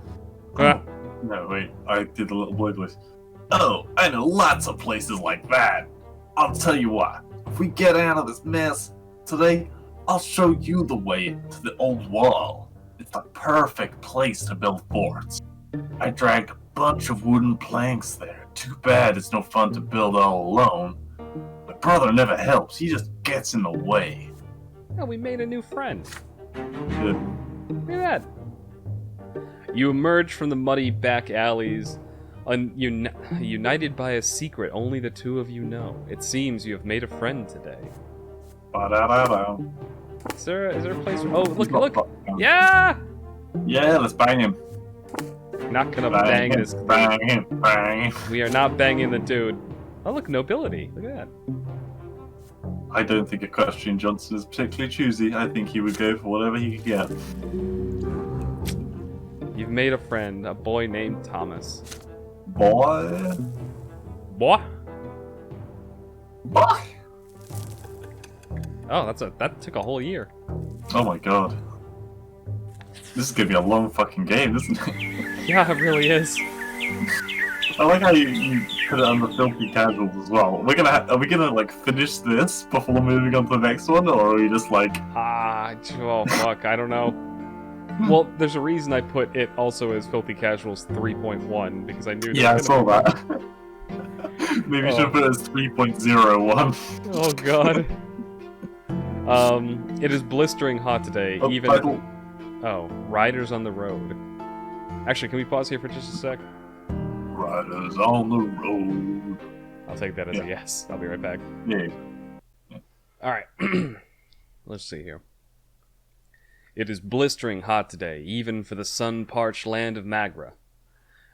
B: Ah.
A: No, wait, I did the little boy voice. Oh, I know lots of places like that. I'll tell you what, if we get out of this mess today, I'll show you the way to the old wall. It's the perfect place to build forts. I dragged a bunch of wooden planks there. Too bad it's no fun to build all alone. My brother never helps, he just gets in the way.
B: Oh, we made a new friend.
A: Good.
B: Look at that. You emerge from the muddy back alleys, united by a secret only the two of you know. It seems you have made a friend today.
A: Ba-da-da-da.
B: Is there a place where... Oh, look! Yeah!
A: Yeah, let's bang him.
B: Not gonna bang this...
A: Bang him, bang him.
B: We are not banging the dude. Oh, look, nobility. Look at that.
A: I don't think Equestrian Johnson is particularly choosy. I think he would go for whatever he could get.
B: You've made a friend, a boy named Thomas.
A: Boy?
B: Boy?
A: Boy?
B: Oh, that took a whole year.
A: Oh my god. This is gonna be a long fucking game, isn't it?
B: Yeah, it really is.
A: I like how you put it on the filthy casuals as well. Are we gonna like finish this before moving on to the next one, or are we just like...
B: Oh fuck, I don't know. Well, there's a reason I put it also as Filthy Casuals 3.1, because I knew...
A: Yeah, I saw that. Maybe you should have put it as 3.01.
B: Oh god. It is blistering hot today, even... Oh, riders on the road. Actually, can we pause here for just a sec?
A: Riders on the road.
B: I'll take that as a yes. I'll be right back.
A: Yeah.
B: Alright. Let's see here. It is blistering hot today, even for the sun-parched land of Magra.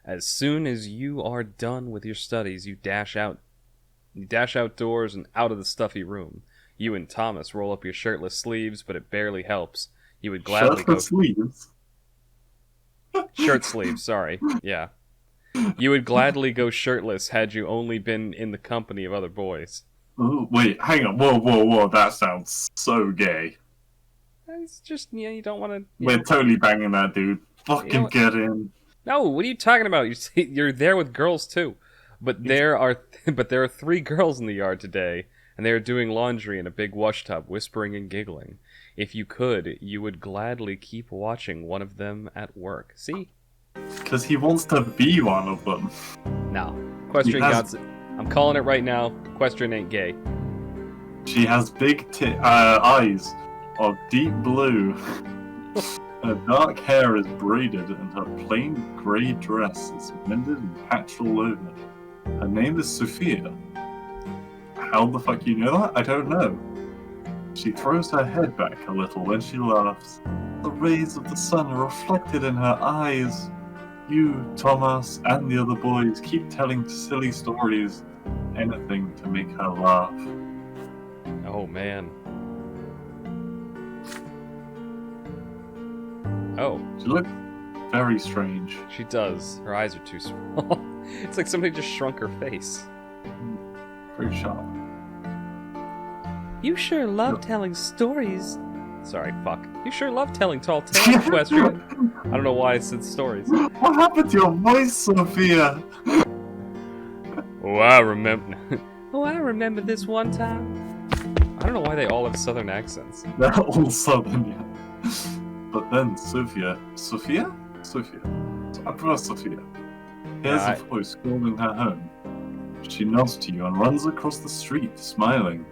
B: As soon as you are done with your studies, you dash outdoors and out of the stuffy room. You and Thomas roll up your shirtless sleeves, but it barely helps. You would gladly
A: Shirtless sleeves?
B: Shirt sleeves, sorry. Yeah. You would gladly go shirtless had you only been in the company of other boys.
A: Ooh, wait, hang on. Whoa. That sounds so gay.
B: It's just, you don't want to...
A: We're totally banging that dude. Fucking get in.
B: No, what are you talking about? You're there with girls too. But there are 3 girls in the yard today, and they are doing laundry in a big wash tub, whispering and giggling. If you could, you would gladly keep watching one of them at work. See?
A: Because he wants to be one of them.
B: No. Equestrian Gods... I'm calling it right now. Equestrian ain't gay.
A: She has big eyes of deep blue. Her dark hair is braided and her plain grey dress is mended and patched all over. Her name is Sophia. How the fuck you know that? I don't know. She throws her head back a little when she laughs. The rays of the sun are reflected in her eyes. You, Thomas, and the other boys keep telling silly stories. Anything to make her laugh.
B: Oh, man. Oh.
A: She looks very strange.
B: She does. Her eyes are too small. It's like somebody just shrunk her face.
A: Very sharp.
B: You sure love telling stories. Sorry, fuck. You sure love telling tall tales, Equestrian. I don't know why I said stories.
A: What happened to your voice, Sophia?
B: Oh, I remember this one time. I don't know why they all have southern accents.
A: They're all southern, yeah. But then Sophia. I prefer Sophia. Here's a voice calling her home. She nods to you and runs across the street, smiling.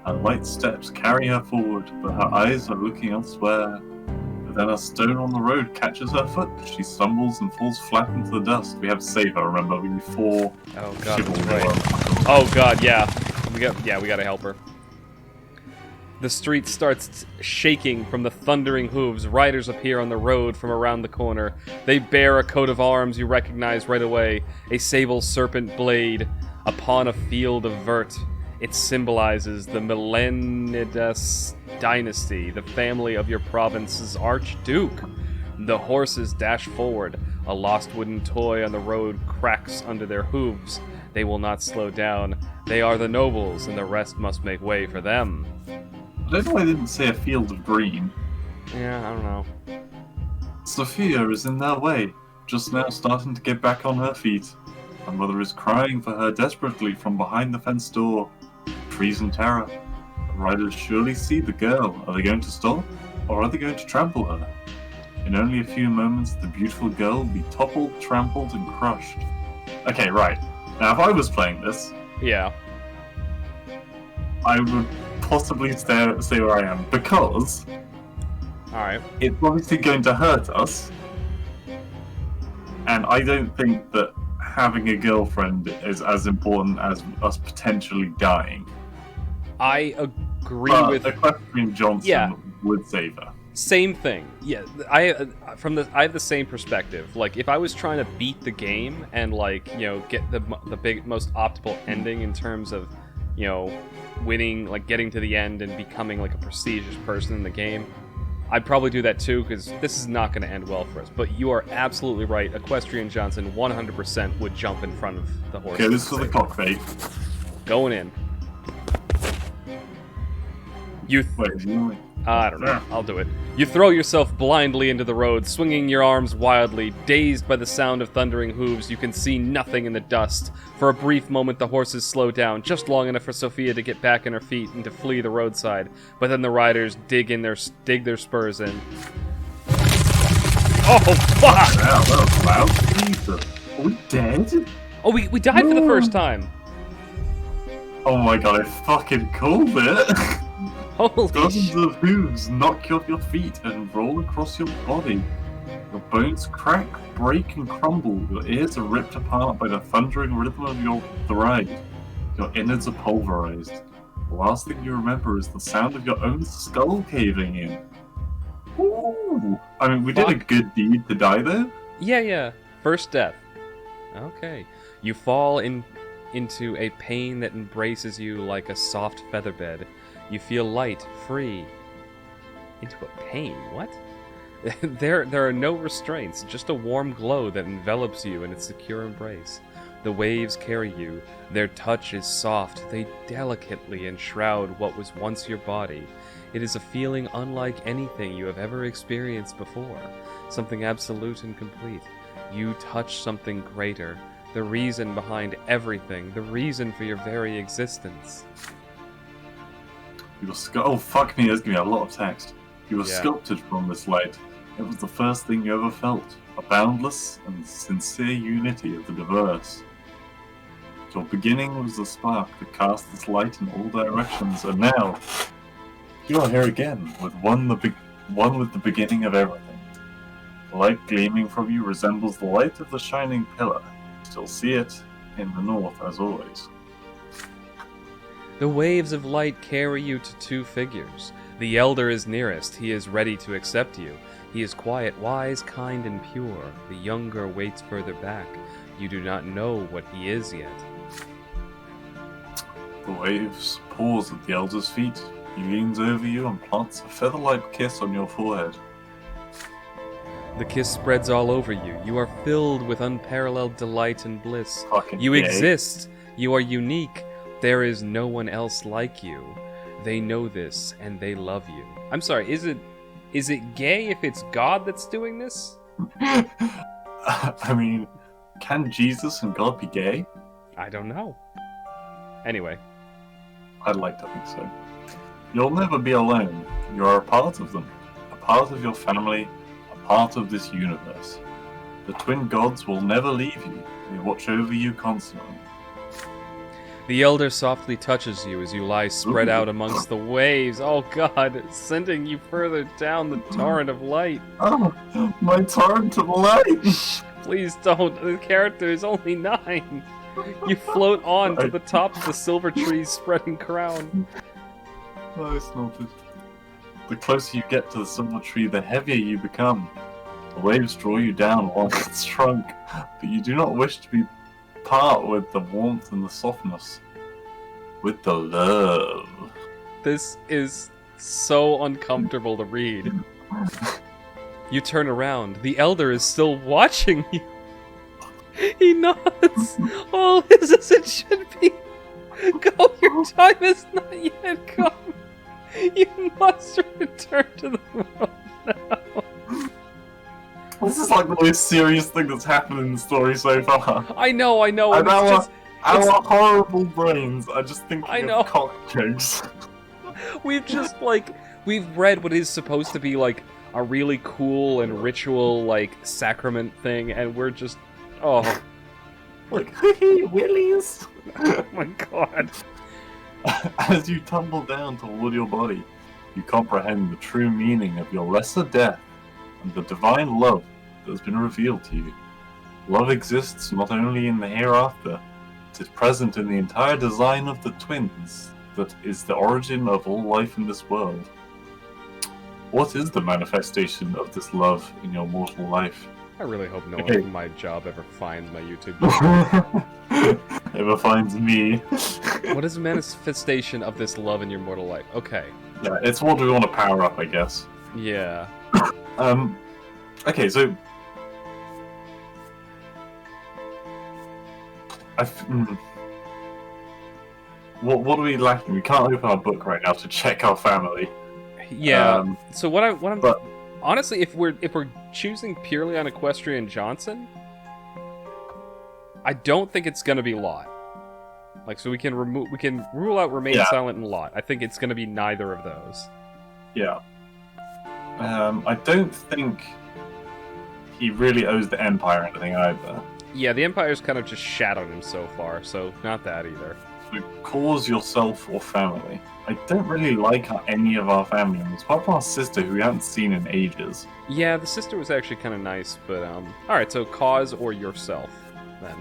A: Her light steps carry her forward, but her eyes are looking elsewhere. But then a stone on the road catches her foot. She stumbles and falls flat into the dust. We have to save her, remember? We need 4.
B: Oh god, that's right. Oh god, yeah. We gotta help her. The street starts shaking from the thundering hooves. Riders appear on the road from around the corner. They bear a coat of arms you recognize right away. A sable serpent blade upon a field of vert. It symbolizes the Melenidas dynasty, the family of your province's archduke. The horses dash forward. A lost wooden toy on the road cracks under their hooves. They will not slow down. They are the nobles, and the rest must make way for them.
A: I don't know why I didn't say a field of green.
B: Yeah, I don't know.
A: Sophia is in their way, just now starting to get back on her feet. Her mother is crying for her desperately from behind the fenced door. Trees in terror. The riders surely see the girl. Are they going to stop? Or are they going to trample her? In only a few moments, the beautiful girl will be toppled, trampled, and crushed. Okay, right. Now, if I was playing this,
B: Yeah.
A: I would possibly stay where I am, because
B: Alright.
A: it's obviously going to hurt us, and I don't think that having a girlfriend is as important as us potentially dying.
B: I agree
A: But
B: with...
A: Equestrian Johnson would save her.
B: Same thing. Yeah, I have the same perspective. Like, if I was trying to beat the game and, like, you know, get the most optimal ending in terms of, you know, winning, like, getting to the end and becoming, like, a prestigious person in the game, I'd probably do that too, because this is not going to end well for us. But you are absolutely right. Equestrian Johnson 100% would jump in front of the horse.
A: Okay, this is the cockbait.
B: Going in. You...
A: Wait,
B: I don't know. I'll do it. You throw yourself blindly into the road, swinging your arms wildly. Dazed by the sound of thundering hooves, you can see nothing in the dust. For a brief moment, the horses slow down, just long enough for Sophia to get back on her feet and to flee the roadside. But then the riders dig their spurs in. Oh, fuck!
A: Wow, that was loud. Jesus. Are we dead?
B: Oh, we died for the first time.
A: Oh my god, I fucking called it.
B: Holy
A: Dozens
B: shit.
A: of hooves knock you off your feet and roll across your body. Your bones crack, break, and crumble. Your ears are ripped apart by the thundering rhythm of the ride. Your innards are pulverized. The last thing you remember is the sound of your own skull caving in. Ooh! I mean, we did a good deed to die there.
B: Yeah. First death. Okay. You fall into a pain that embraces you like a soft featherbed. You feel light, free. Into a pain? What? There are no restraints, just a warm glow that envelops you in its secure embrace. The waves carry you. Their touch is soft. They delicately enshroud what was once your body. It is a feeling unlike anything you have ever experienced before. Something absolute and complete. You touch something greater. The reason behind everything. The reason for your very existence.
A: You were oh, fuck me, there's gonna be a lot of text. You were
B: Yeah.
A: sculpted from this light. It was the first thing you ever felt. A boundless and sincere unity of the diverse. Your beginning was the spark that cast its light in all directions, and now you are here again with one with the beginning of everything. The light gleaming from you resembles the light of the shining pillar. You still see it in the north, as always.
B: The waves of light carry you to two figures. The elder is nearest. He is ready to accept you. He is quiet, wise, kind, and pure. The younger waits further back. You do not know what he is yet.
A: The waves pause at the elder's feet. He leans over you and plants a feather-like kiss on your forehead.
B: The kiss spreads all over you. You are filled with unparalleled delight and bliss.
A: Fucking
B: You
A: gay.
B: exist. You are unique. There is no one else like you. They know this, and they love you. I'm sorry, is it gay if it's God that's doing this?
A: I mean, can Jesus and God be gay?
B: I don't know. Anyway.
A: I'd like to think so. You'll never be alone. You are a part of them. A part of your family. A part of this universe. The twin gods will never leave you. They watch over you constantly.
B: The elder softly touches you as you lie spread out amongst the waves. Oh god, sending you further down the torrent of light.
A: Oh, my torrent of light!
B: Please don't. The character is only 9. You float on to the top of the silver tree's spreading crown.
A: Oh, it's not good. The closer you get to the silver tree, the heavier you become. The waves draw you down along its trunk, but you do not wish to be part with the warmth and the softness. With the love.
B: This is so uncomfortable to read. You turn around. The elder is still watching you. He nods. All is as it should be. Go, your time has not yet come. You must return to the world now.
A: This is like the most serious thing that's happened in the story so far.
B: I know.
A: And our horrible brains are just thinking of cock jokes.
B: We've read what is supposed to be like a really cool and ritual like sacrament thing, and we're just
A: like willies.
B: Oh my god.
A: As you tumble down toward your body, you comprehend the true meaning of your lesser death and the divine love that has been revealed to you. Love exists not only in the hereafter, it is present in the entire design of the twins that is the origin of all life in this world. What is the manifestation of this love in your mortal life?
B: I really hope no one from my job ever finds my YouTube video.
A: Ever finds me.
B: What is the manifestation of this love in your mortal life? Okay.
A: Yeah, it's what we want to power up, I guess.
B: Yeah.
A: Okay, so... What are we lacking? We can't open our book right now to check our family.
B: Yeah. So honestly, if we're choosing purely on Equestrian Johnson, I don't think it's gonna be Lot. Like, so we can rule out Remain Silent and Lot. I think it's gonna be neither of those.
A: Yeah. I don't think he really owes the Empire anything either.
B: Yeah, the Empire's kind of just shat on him so far, so not that either.
A: So cause yourself or family. I don't really like how any of our family members, apart from our sister, who we haven't seen in ages.
B: Yeah, the sister was actually kind of nice, but alright, so cause or yourself, then.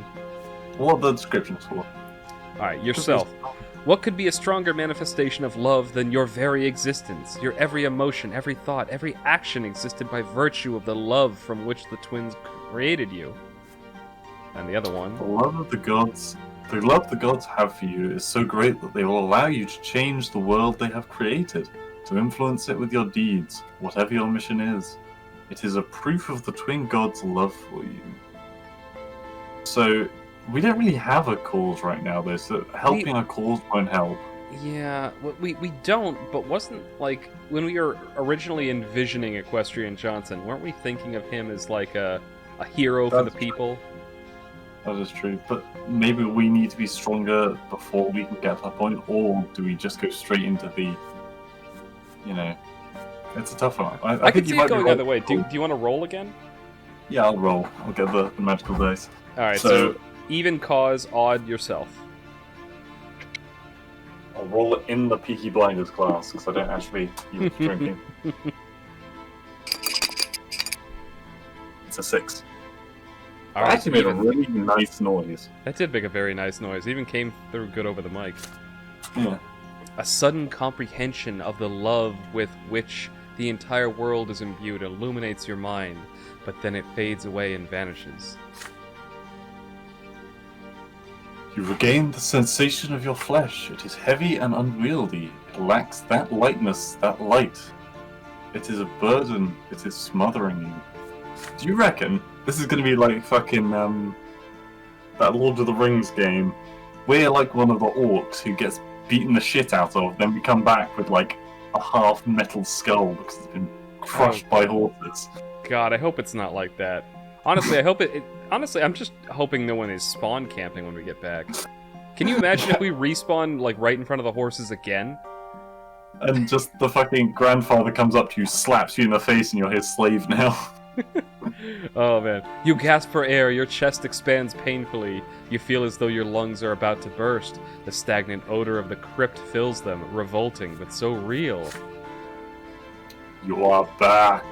A: What are the descriptions for?
B: Alright, yourself. What could be a stronger manifestation of love than your very existence? Your every emotion, every thought, every action existed by virtue of the love from which the twins created you. And the other one.
A: The love the gods have for you is so great that they will allow you to change the world they have created, to influence it with your deeds, whatever your mission is. It is a proof of the twin gods' love for you. So, we don't really have a cause right now, though, so helping our cause won't help.
B: Yeah, we don't, but wasn't, like, when we were originally envisioning Equestrian Johnson, weren't we thinking of him as, like, a hero for the people?
A: That is true, but maybe we need to be stronger before we can get to that point, or do we just go straight into the, it's a tough one.
B: I could see it going either way. Do you want to roll again?
A: Yeah, I'll roll. I'll get the magical dice.
B: Alright, so even cause, odd, yourself.
A: I'll roll it in the Peaky Blinders class because I don't actually use drinking. It's a 6.
B: All
A: I
B: right,
A: actually made a really nice noise.
B: that did make a very nice noise. It even came through good over the mic.
A: Yeah.
B: A sudden comprehension of the love with which the entire world is imbued illuminates your mind, but then it fades away and vanishes.
A: You regain the sensation of your flesh. It is heavy and unwieldy. It lacks that lightness, that light. It is a burden. It is smothering you. Do you reckon this is going to be like fucking that Lord of the Rings game? We're like one of the orcs who gets beaten the shit out of, then we come back with like a half metal skull because it's been crushed by horses.
B: God, I hope it's not like that. Honestly, I hope honestly, I'm just hoping no one is spawn camping when we get back. Can you imagine if we respawn like right in front of the horses again?
A: And just the fucking grandfather comes up to you, slaps you in the face, and you're his slave now.
B: Oh man. You gasp for air, your chest expands painfully. You feel as though your lungs are about to burst. The stagnant odor of the crypt fills them, revolting but so real.
A: You are back.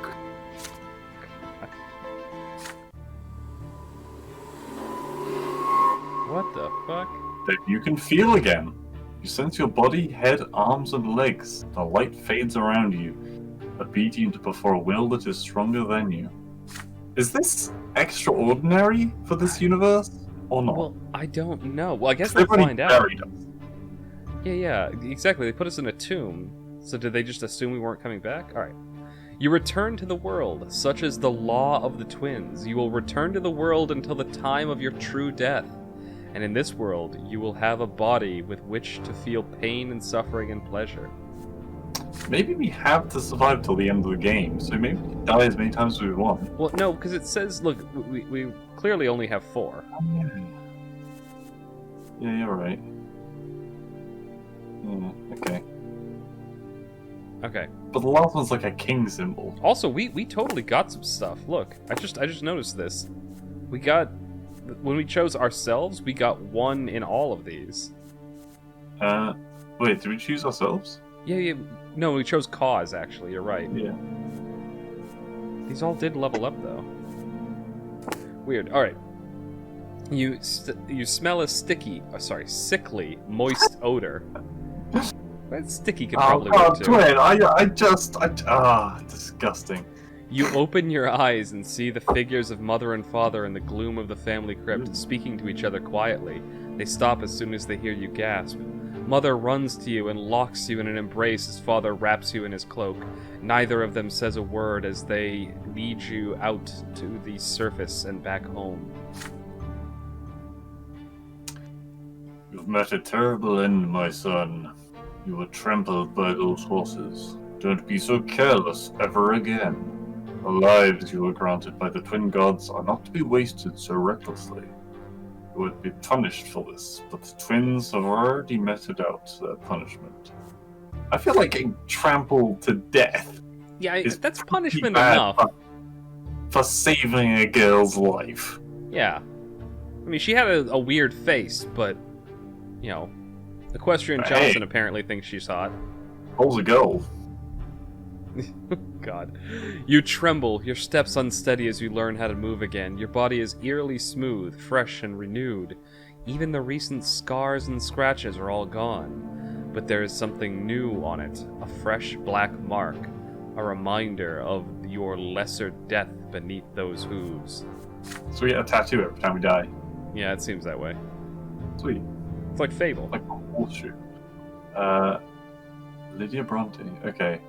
B: What the fuck?
A: That you can feel again. You sense your body, head, arms, and legs. The light fades around you, obedient before a will that is stronger than you. Is this extraordinary for this universe, or not?
B: Well, I don't know. Well, I guess
A: They've
B: we'll
A: already
B: find out.
A: buried us.
B: Yeah, exactly. They put us in a tomb. So did they just assume we weren't coming back? Alright. You return to the world, such is the law of the twins. You will return to the world until the time of your true death. And in this world, you will have a body with which to feel pain and suffering and pleasure.
A: Maybe we have to survive till the end of the game, so maybe we can die as many times as we want.
B: Well, no, because it says, look, we clearly only have 4.
A: Yeah, you're right. Yeah, okay.
B: Okay.
A: But the last one's like a king symbol.
B: Also, we totally got some stuff. Look, I just noticed this. We got, when we chose ourselves, we got 1 in all of these.
A: Wait, did we choose ourselves?
B: Yeah. No, we chose cause, actually. You're right.
A: Yeah.
B: These all did level up, though. Weird. All right. You smell a sickly, moist odor. But sticky could probably work too.
A: Twin, disgusting.
B: You open your eyes and see the figures of mother and father in the gloom of the family crypt, speaking to each other quietly. They stop as soon as they hear you gasp. Mother runs to you and locks you in an embrace as father wraps you in his cloak. Neither of them says a word as they lead you out to the surface and back home.
A: You've met a terrible end, my son. You were trampled by those horses. Don't be so careless ever again. The lives you were granted by the twin gods are not to be wasted so recklessly. You would be punished for this, but the twins have already meted out their punishment. I feel like getting trampled to death.
B: Yeah,
A: is
B: that's punishment
A: bad
B: enough.
A: for saving a girl's life.
B: Yeah. I mean, she had a weird face, but, you know, Equestrian
A: Hey.
B: Johnson apparently thinks she's hot.
A: Holds a goal.
B: God. You tremble, your steps unsteady as you learn how to move again. Your body is eerily smooth, fresh, and renewed. Even the recent scars and scratches are all gone. But there is something new on it, a fresh black mark, a reminder of your lesser death beneath those hooves.
A: So we get a tattoo every time we die.
B: Yeah, it seems that way.
A: Sweet.
B: It's like Fable.
A: Like a horseshoe. Lydia Bronte. Okay.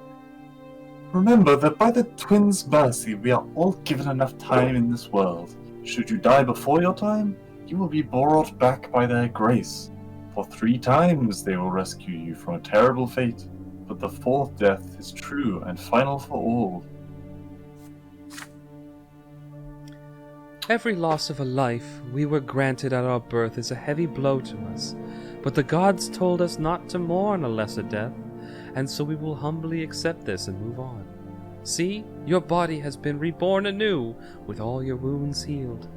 A: Remember that by the twins' mercy, we are all given enough time in this world. Should you die before your time, you will be brought back by their grace. For 3 times they will rescue you from a terrible fate, but the 4th death is true and final for all.
B: Every loss of a life we were granted at our birth is a heavy blow to us, but the gods told us not to mourn a lesser death, and so we will humbly accept this and move on. See, your body has been reborn anew, with all your wounds healed.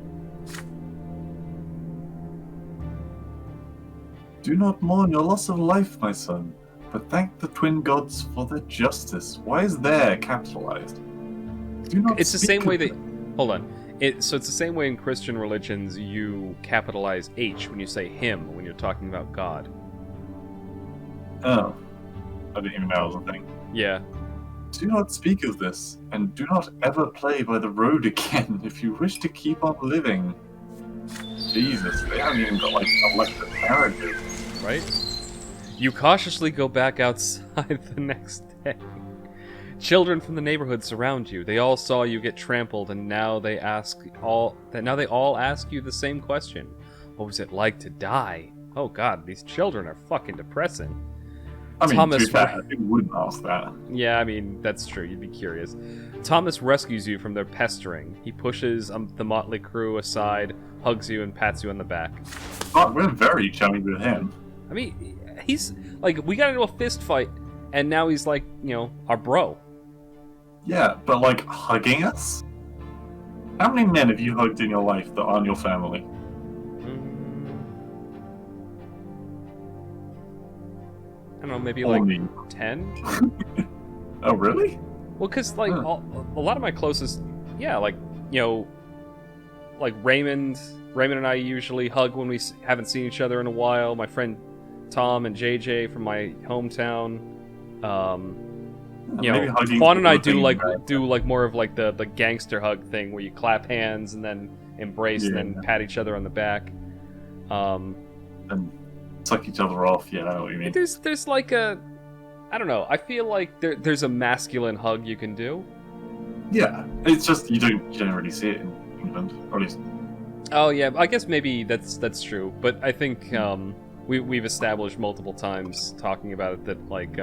A: Do not mourn your loss of life, my son, but thank the twin gods for their justice. Why is there capitalized? Do not
B: It's the
A: speak
B: same way
A: of
B: that.
A: them.
B: Hold on. So it's the same way in Christian religions you capitalize H when you say him when you're talking about God.
A: Oh. I didn't even know it was a thing.
B: Yeah.
A: Do not speak of this, and do not ever play by the road again if you wish to keep on living. Jesus, they haven't even got, like, electric carriages.
B: Right? You cautiously go back outside the next day. Children from the neighborhood surround you. They all saw you get trampled, and now they all ask you the same question. What was it like to die? Oh god, these children are fucking depressing.
A: I mean,
B: Thomas
A: to be fair, people wouldn't ask that.
B: Yeah, I mean, that's true. You'd be curious. Thomas rescues you from their pestering. He pushes the motley crew aside, hugs you, and pats you on the back.
A: But we're very chummy with him.
B: I mean, he's like, we got into a fist fight, and now he's like, you know, our bro.
A: Yeah, but like, hugging us? How many men have you hugged in your life that aren't your family?
B: I don't know, maybe
A: Only.
B: like 10?
A: Oh, really?
B: Well, because, like,
A: Huh.
B: a lot of my closest, yeah, like, you know, like Raymond and I usually hug when we haven't seen each other in a while. My friend Tom and JJ from my hometown. You
A: Maybe
B: know,
A: hugging
B: Juan and I
A: people
B: do like more of like the gangster hug thing where you clap hands and then embrace and then pat each other on the back.
A: And suck each other off, yeah, I know what you mean.
B: There's like a, I don't know. I feel like there's a masculine hug you can do.
A: Yeah, it's just you don't generally see it in England, or at least.
B: Oh yeah, I guess maybe that's true. But I think we've established multiple times talking about it that like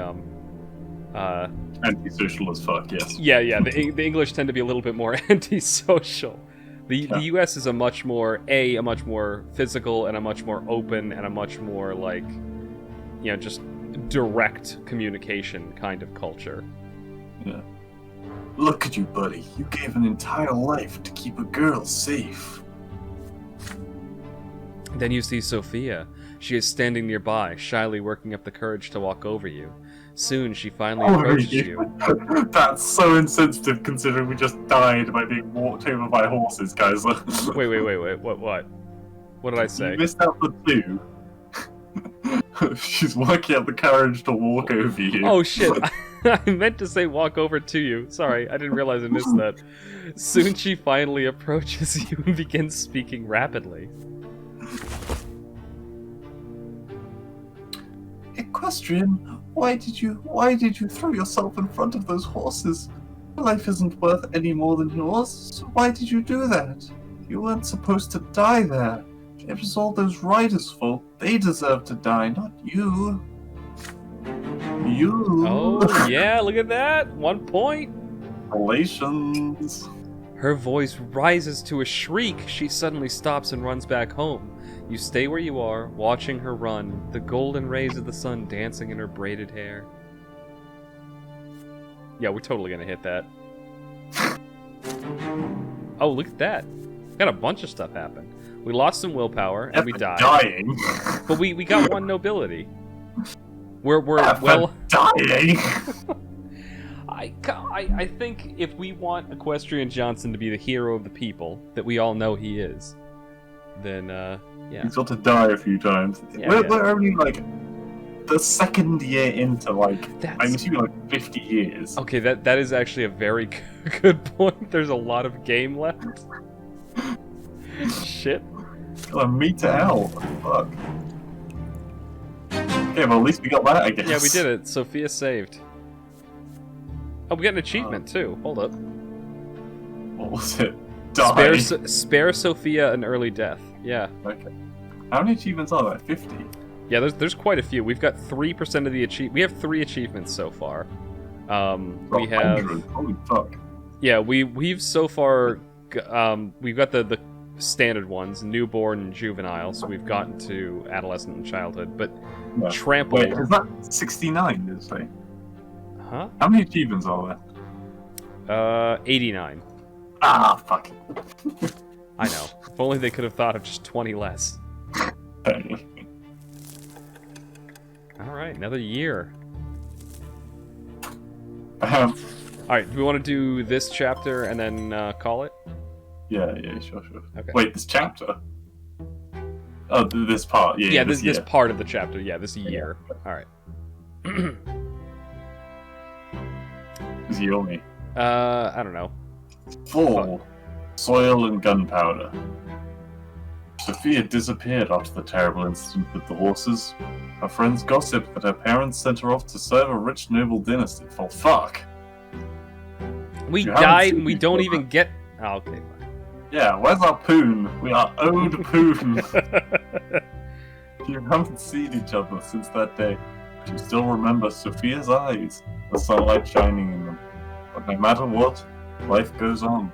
A: Antisocial as fuck, yes.
B: yeah, the English tend to be a little bit more antisocial. The US is a much more physical and a much more open and a much more like, you know, just direct communication kind of culture.
A: Yeah. Look at you, buddy. You gave an entire life to keep a girl safe.
B: Then you see Sophia. She is standing nearby, shyly working up the courage to walk over you. Soon she finally approaches you.
A: That's so insensitive considering we just died by being walked over by horses, guys.
B: Wait, what? What did I say?
A: You missed out the two. She's working up the courage to walk over you.
B: Oh shit, I meant to say walk over to you. Sorry, I didn't realize I missed that. Soon she finally approaches you and begins speaking rapidly.
D: Equestrian, why did you throw yourself in front of those horses? Your life isn't worth any more than yours, so why did you do that? You weren't supposed to die there. It was all those riders' fault. They deserve to die, not you. You.
B: Oh yeah, look at that! 1 point!
A: Relations.
B: Her voice rises to a shriek. She suddenly stops and runs back home. You stay where you are, watching her run, the golden rays of the sun dancing in her braided hair. Yeah, we're totally gonna hit that. Oh, look at that. Got a bunch of stuff happen. We lost some willpower, and we died.
A: Dying.
B: But we got one nobility. We're
A: After
B: well...
A: dying.
B: I think if we want Equestrian Johnson to be the hero of the people, that we all know he is, then, yeah.
A: He's got to die a few times.
B: Yeah,
A: we're only, like, the second year into, like,
B: That's-
A: I'm assuming, like, 50 years.
B: Okay, that is actually a very good point. There's a lot of game left. Shit.
A: Gotta meet it out. Fuck. Okay, well, at least we got that, I guess.
B: Yeah, we did it. Sophia saved. Oh, we got an achievement, too. Hold up.
A: What was it? Die.
B: Spare Sophia an early death. Yeah.
A: Okay. How many achievements are there? 50?
B: Yeah, there's quite a few. We've got 3% of the We have 3 achievements so far. We have...
A: 100. Holy fuck.
B: Yeah, we've so far... we've got the standard ones, newborn and juvenile, so we've gotten to adolescent and childhood, but
A: Yeah.
B: trampled...
A: Wait, is that 69, did it say?
B: Huh?
A: How many achievements are there?
B: 89.
A: Ah, fuck.
B: I know. If only they could have thought of just 20 less. Alright, another year.
A: Um,
B: Alright, do we want to do this chapter and then call it?
A: yeah, sure.
B: Okay.
A: Wait, this chapter? Oh, this part. Yeah,
B: this
A: year.
B: part of the chapter. Yeah, this year. Alright.
A: Is he only?
B: I don't know.
A: 4. Soil and gunpowder. Sophia disappeared after the terrible incident with the horses. Her friends gossiped that her parents sent her off to serve a rich noble dynasty. For fuck.
B: We
A: You haven't
B: died
A: seen
B: and we
A: each
B: don't
A: other.
B: even get... Oh, okay,
A: Yeah, where's our poon? We are owed poon.
B: fine.
A: You haven't seen each other since that day, but you still remember Sophia's eyes, the sunlight shining in them. But no matter what, life goes on.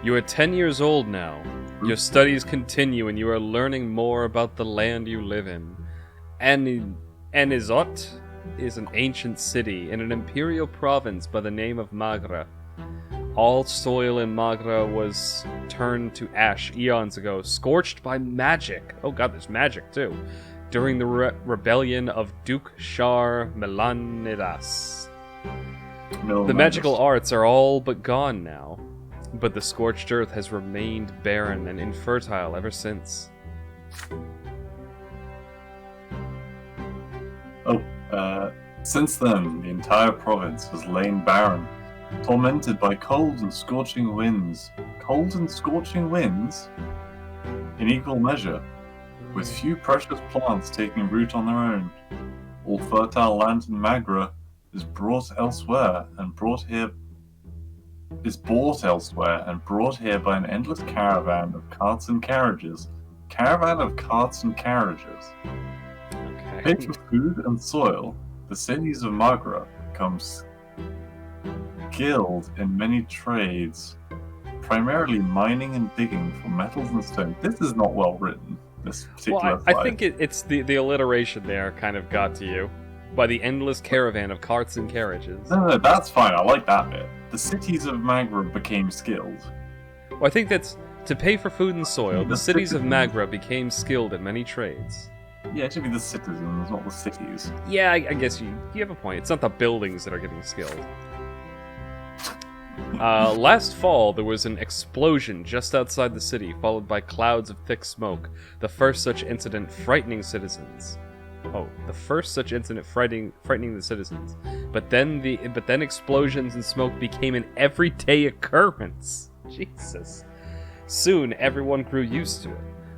B: You are 10 years old now. Your studies continue and you are learning more about the land you live in. Anizot is an ancient city in an imperial province by the name of Magra. All soil in Magra was turned to ash eons ago, scorched by magic. Oh god, there's magic too. During the rebellion of Duke Shar Melanidas. The magical arts are all but gone now, but the scorched earth has remained barren and infertile ever since.
A: Since then, the entire province has lain barren, tormented by cold and scorching winds. Cold and scorching winds? In equal measure, with few precious plants taking root on their own. All fertile land in Magra is brought elsewhere and brought here by an endless caravan of carts and carriages. Caravan of carts and carriages.
B: Okay.
A: Paid for food and soil, the cities of Magra become skilled in many trades, primarily mining and digging for metals and stone. This is not well written, this particular
B: Well, I think it's the alliteration there kind of got to you. By the endless caravan of carts and carriages.
A: No, that's fine, I like that bit. The cities of Magra became skilled.
B: Well, I think that's to pay for food and soil, the
A: The
B: cities of
A: citizens.
B: Magra became skilled in many trades.
A: Yeah, it should be the citizens, not the cities.
B: Yeah, I guess you have a point. It's not the buildings that are getting skilled. Last fall, there was an explosion just outside the city, followed by clouds of thick smoke. The first such incident frightening citizens. Oh, the first such incident frightening the citizens. But then explosions and smoke became an everyday occurrence. Jesus. Soon, everyone grew used to it.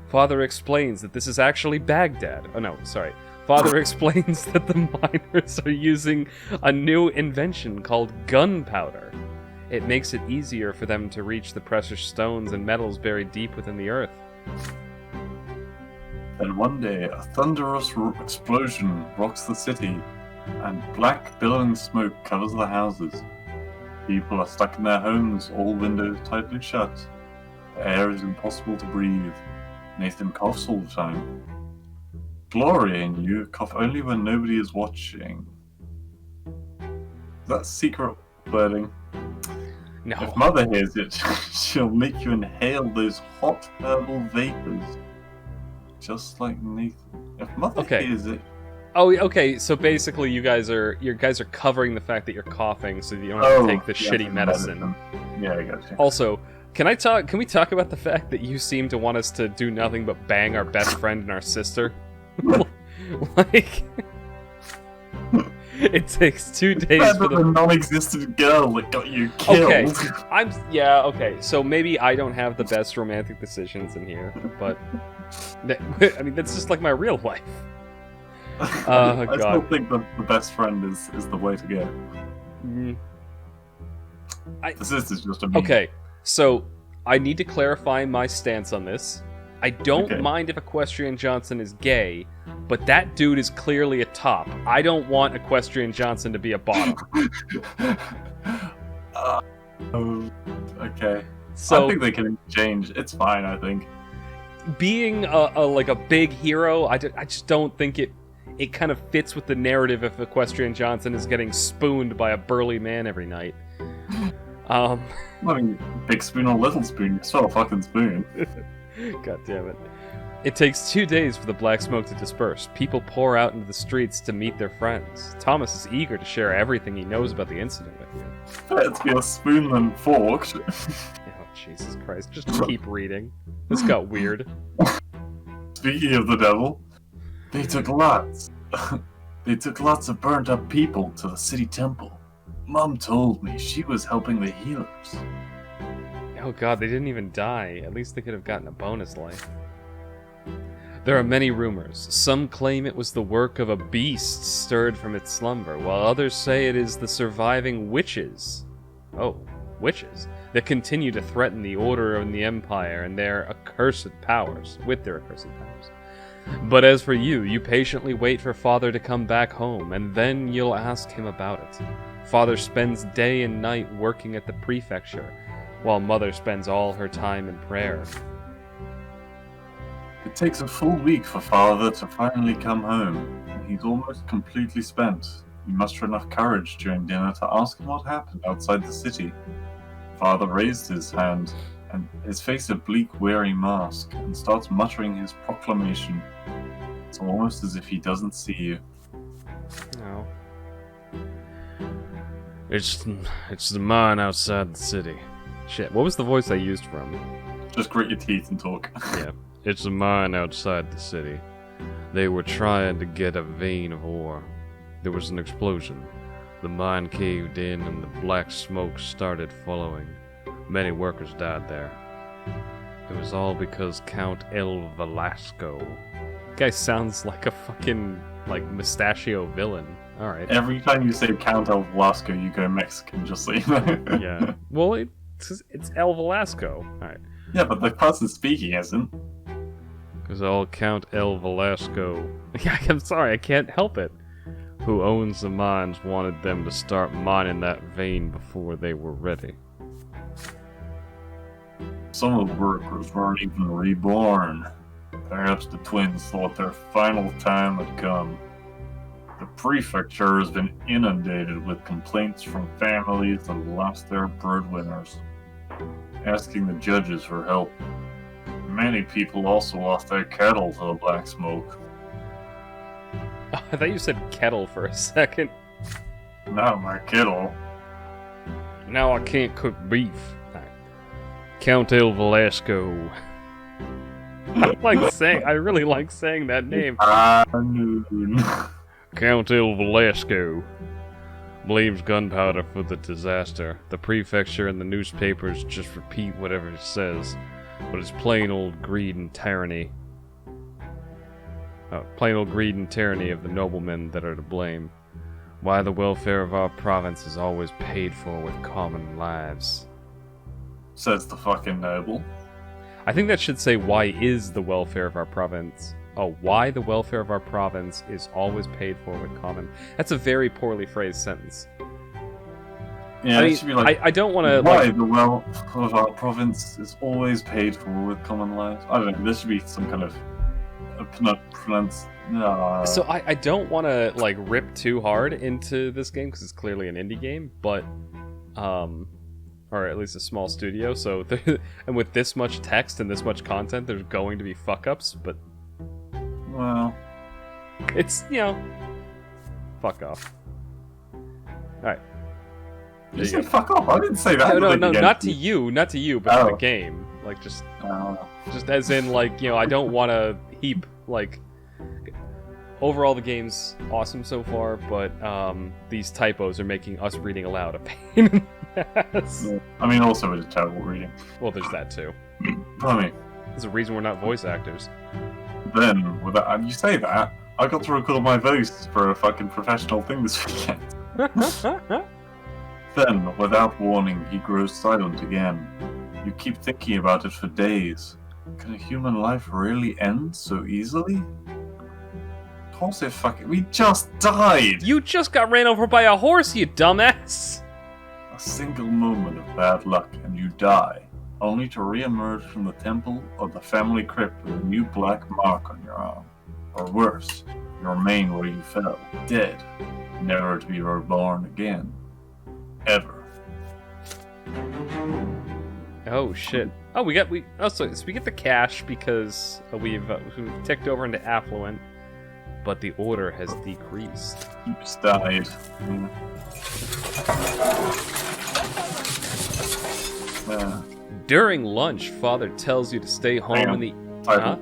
B: Father explains that this is actually Baghdad. Oh no, sorry. Father explains that the miners are using a new invention called gunpowder. It makes it easier for them to reach the precious stones and metals buried deep within the earth.
A: Then one day, a thunderous explosion rocks the city, and black billowing smoke covers the houses. People are stuck in their homes, all windows tightly shut. The air is impossible to breathe. Nathan coughs all the time. Gloria and you cough only when nobody is watching. Is that secret wording?
B: No.
A: If Mother hears it, she'll make you inhale those hot herbal vapors. Just like Nathan. If Mother
B: Okay.
A: hears it...
B: Oh, okay. So basically, you guys are covering the fact that you're coughing, so you don't have to take the
A: yeah,
B: shitty medicine.
A: Yeah, I got you.
B: Also, can we talk about the fact that you seem to want us to do nothing but bang our best friend and our sister? Like, it takes 2 days
A: Better
B: for
A: the
B: the.
A: non-existent girl that got you killed.
B: Okay, okay. So maybe I don't have the best romantic decisions in here, but I mean that's just like my real life.
A: I
B: God.
A: still think the best friend is the way to go.
B: Mm.
A: The sister's just a meme.
B: Okay, so I need to clarify my stance on this. I don't
A: Okay.
B: mind if Equestrian Johnson is gay, but that dude is clearly a top. I don't want Equestrian Johnson to be a bottom.
A: Okay.
B: So
A: I think they can change. It's fine, I think.
B: being a big hero, I just don't think it kind of fits with the narrative if Equestrian Johnson is getting spooned by a burly man every night.
A: I mean, big spoon or little spoon, it's still a fucking spoon.
B: God damn it. It takes 2 days for the black smoke to disperse. People pour out into the streets to meet their friends. Thomas is eager to share everything he knows about the incident with you.
A: Better to be a spoon than forked.
B: Oh, Jesus Christ. Just keep reading. This got weird.
A: Speaking of the devil, they took lots. They took lots of burnt up people to the city temple. Mom told me she was helping the healers.
B: Oh god, they didn't even die. At least they could have gotten a bonus life. There are many rumors. Some claim it was the work of a beast stirred from its slumber, while others say it is the surviving witches. Oh, witches. That continue to threaten the order and the empire and their accursed powers, with their accursed powers. But as for you, you patiently wait for Father to come back home, and then you'll ask him about it. Father spends day and night working at the prefecture, while Mother spends all her time in prayer.
A: It takes a full week for Father to finally come home, and he's almost completely spent. You muster enough courage during dinner to ask him what happened outside the city. Father raised his hand, and his face a bleak, weary mask, and starts muttering his proclamation. It's almost as if he doesn't see you.
B: No. It's the mine outside the city. Shit, what was the voice I used for him?
A: Just grit your teeth and talk.
B: Yeah. It's a mine outside the city. They were trying to get a vein of ore. There was an explosion. The mine caved in and the black smoke started following. Many workers died there. It was all because Count El Velasco. Guy sounds like a fucking, mustachio villain. Alright.
A: Every time you say Count El Velasco, you go Mexican, just so you know.
B: Yeah. Well, it's El Velasco. Alright.
A: Yeah, but the person speaking isn't.
B: Because all Count El Velasco... Yeah, I'm sorry, I can't help it. Who owns the mines wanted them to start mining that vein before they were ready.
A: Some of the workers weren't even reborn. Perhaps the twins thought their final time had come. The prefecture has been inundated with complaints from families that lost their breadwinners, asking the judges for help. Many people also lost their cattle to the black smoke.
B: Oh, I thought you said kettle for a second.
A: Not my kettle.
B: Now I can't cook beef. Count El Velasco. I really like saying that name.
A: Noon.
B: Count El Velasco blames gunpowder for the disaster. The prefecture and the newspapers just repeat whatever it says, but it's plain old greed and tyranny. Plain old greed and tyranny of the noblemen that are to blame. Why the welfare of our province is always paid for with common lives.
A: Says the fucking noble.
B: I think that should say, why is the welfare of our province... Oh, why the welfare of our province is always paid for with common... That's a very poorly phrased sentence.
A: Yeah, it should be like,
B: I don't want to...
A: Why the wealth of our province is always paid for with common lives. I don't know, there should be some kind of...
B: So I don't want to, rip too hard into this game, because it's clearly an indie game, but... Or at least a small studio, so... and with this much text and this much content, there's going to be fuck-ups, but...
A: Well...
B: It's, fuck off. Alright.
A: You said fuck off? I didn't say that.
B: No, not to you, but to the game. Just as in, I don't want to heap, overall the game's awesome so far, but, these typos are making us reading aloud a pain in the ass.
A: I mean, also it's terrible reading.
B: Well, there's that too.
A: I mean...
B: There's a reason we're not voice actors.
A: Then, you say that, I got to record my voice for a fucking professional thing this weekend. Then, without warning, he grows silent again. You keep thinking about it for days. Can a human life really end so easily? Of course it fucking... We just died!
B: You just got ran over by a horse, you dumbass!
A: A single moment of bad luck and you die, only to re-emerge from the temple or the family crypt with a new black mark on your arm. Or worse, you remain where you fell, dead, never to be reborn again. Ever.
B: Oh shit! Oh, we get the cash because we've ticked over into affluent, but the order has decreased.
A: Oops, died.
B: During lunch, Father tells you to stay home in the. Huh?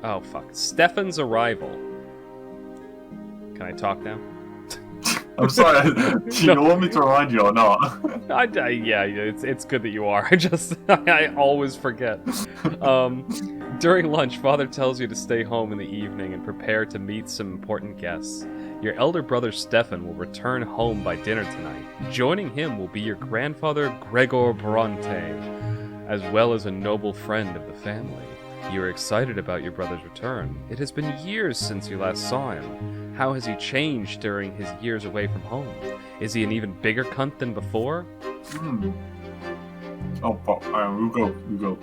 B: Oh fuck! Stefan's arrival. Can I talk now?
A: I'm sorry. Do you want me to remind you or not?
B: Yeah, it's good that you are. I always forget. During lunch, Father tells you to stay home in the evening and prepare to meet some important guests. Your elder brother Stefan will return home by dinner tonight. Joining him will be your grandfather Gregor Brante, as well as a noble friend of the family. You are excited about your brother's return. It has been years since you last saw him. How has he changed during his years away from home? Is he an even bigger cunt than before?
A: Oh, we'll go.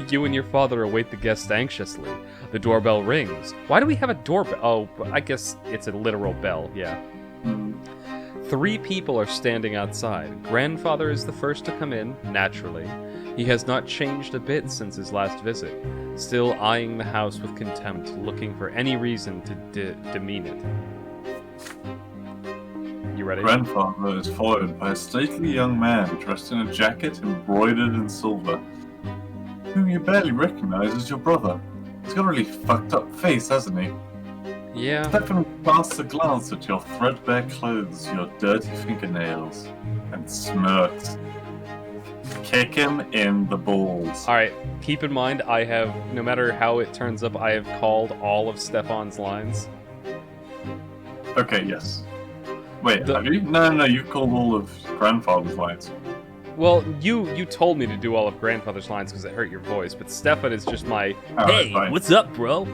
B: You and your father await the guests anxiously. The doorbell rings. Why do we have a doorbell? Oh, I guess it's a literal bell, yeah. 3 people are standing outside. Grandfather is the first to come in, naturally. He has not changed a bit since his last visit, still eyeing the house with contempt, looking for any reason to demean it. You ready?
A: Grandfather is followed by a stately young man dressed in a jacket embroidered in silver, whom you barely recognize as your brother. He's got a really fucked up face, hasn't he?
B: Yeah.
A: Stefan casts a glance at your threadbare clothes, your dirty fingernails, and smirks. Kick him in the balls.
B: Alright, keep in mind, no matter how it turns up, I have called all of Stefan's lines.
A: Okay, yes. Wait, have you? No, you've called all of Grandfather's lines.
B: Well, you told me to do all of Grandfather's lines because it hurt your voice, but Stefan is just my, hey,
A: fine.
B: What's up, bro?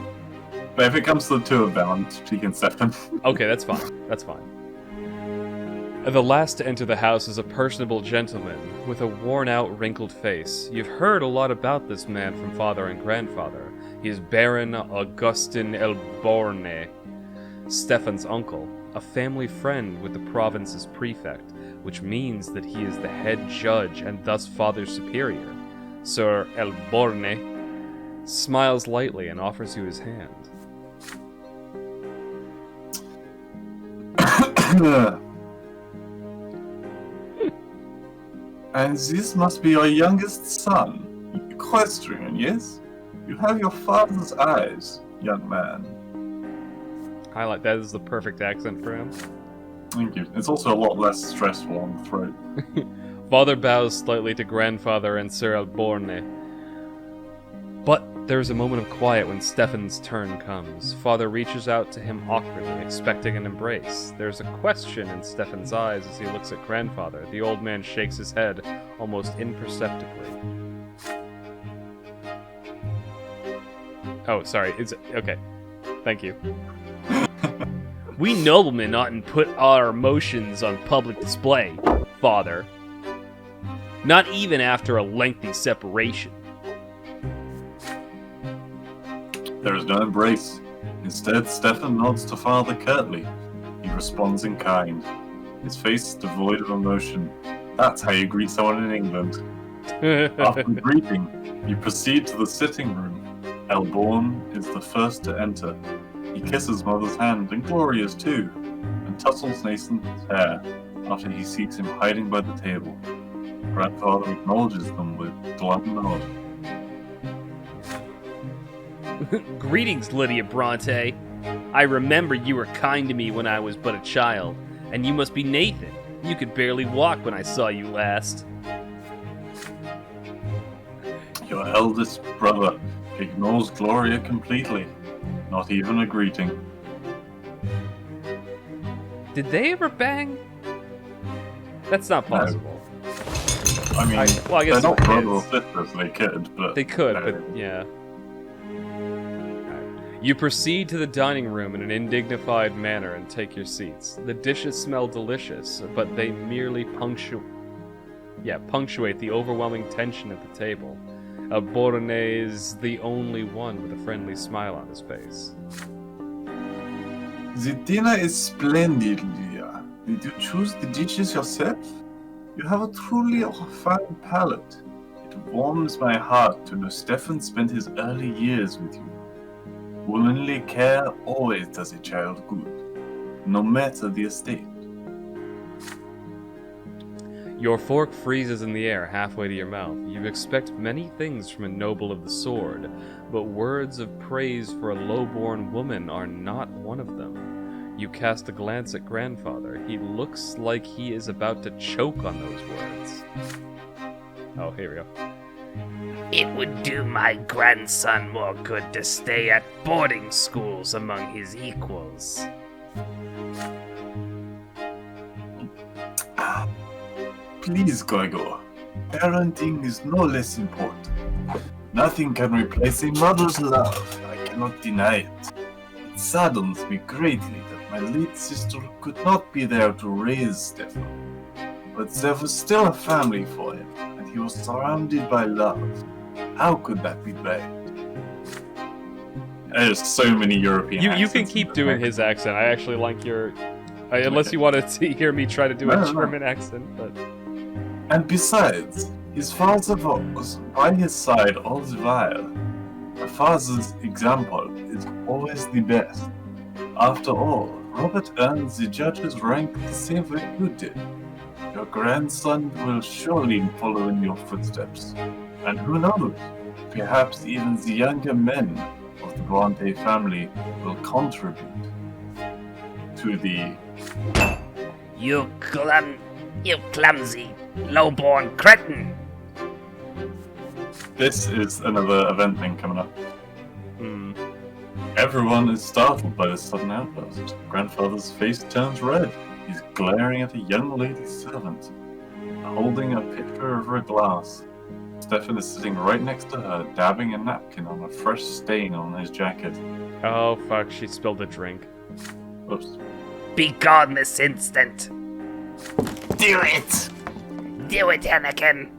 A: But if it comes to the two of them, I'm speaking Stefan.
B: Okay, that's fine. That's fine. The last to enter the house is a personable gentleman with a worn-out, wrinkled face. You've heard a lot about this man from father and grandfather. He is Baron Augustin Elborne, Stefan's uncle, a family friend with the province's prefect, which means that he is the head judge and thus father's superior. Sir Elborne smiles lightly and offers you his hand.
A: And this must be your youngest son, Equestrian, yes? You have your father's eyes, young man.
B: I like that. Is the perfect accent for him.
A: Thank you. It's also a lot less stressful on the throat.
B: Father bows slightly to grandfather and Sir Elborne. But there is a moment of quiet when Stefan's turn comes. Father reaches out to him awkwardly, expecting an embrace. There's a question in Stefan's eyes as he looks at grandfather. The old man shakes his head, almost imperceptibly. Oh, sorry. Okay. Thank you. We noblemen oughtn't put our emotions on public display, Father. Not even after a lengthy separation.
A: There is no embrace. Instead, Stefan nods to Father curtly. He responds in kind. His face devoid of emotion. That's how you greet someone in England. After the greeting, you proceed to the sitting room. Elborn is the first to enter. He kisses Mother's hand, and Gloria's too, and tussles Nathan's hair after he sees him hiding by the table. Grandfather acknowledges them with a glum nod.
B: Greetings, Lydia Bronte. I remember you were kind to me when I was but a child, and you must be Nathan. You could barely walk when I saw you last.
A: Your eldest brother ignores Gloria completely. Not even a greeting.
B: Did they ever bang? That's not possible.
A: I mean,
B: I guess
A: they're not
B: they
A: brother or
B: is.
A: sister, so they could, but...
B: They could,
A: no.
B: but yeah. You proceed to the dining room in an indignified manner and take your seats. The dishes smell delicious, but they merely punctuate the overwhelming tension at the table. Elborne is the only one with a friendly smile on his face.
A: The dinner is splendid, Lydia. Did you choose the dishes yourself? You have a truly fine palate. It warms my heart to know Stefan spent his early years with you. Womanly care always does a child good, no matter the estate.
B: Your fork freezes in the air halfway to your mouth. You expect many things from a noble of the sword, but words of praise for a low-born woman are not one of them. You cast a glance at grandfather. He looks like he is about to choke on those words. Oh, here we go.
E: It would do my grandson more good to stay at boarding schools among his equals.
A: Please, Gregor. Parenting is no less important. Nothing can replace a mother's love. I cannot deny it. It saddens me greatly that my late sister could not be there to raise Stefan. But there was still a family for him, and he was surrounded by love. How could that be bad? There's so many European
B: You can keep doing his accent. I actually like your... unless you wanted to hear me try to do a German accent, but...
A: And besides, his father was by his side all the while. A father's example is always the best. After all, Robert earned the judge's rank the same way you did. Your grandson will surely follow in your footsteps. And who knows, perhaps even the younger men of the Brante family will contribute to the...
E: You clumsy, low-born cretin!
A: This is another event thing coming up.
B: Hmm.
A: Everyone is startled by this sudden outburst. Grandfather's face turns red. He's glaring at a young lady servant, holding a pitcher over a glass. Stefan is sitting right next to her, dabbing a napkin on a fresh stain on his jacket.
B: Oh, fuck, she spilled a drink.
A: Oops.
E: Be gone this instant! Do it! Do it, Anakin!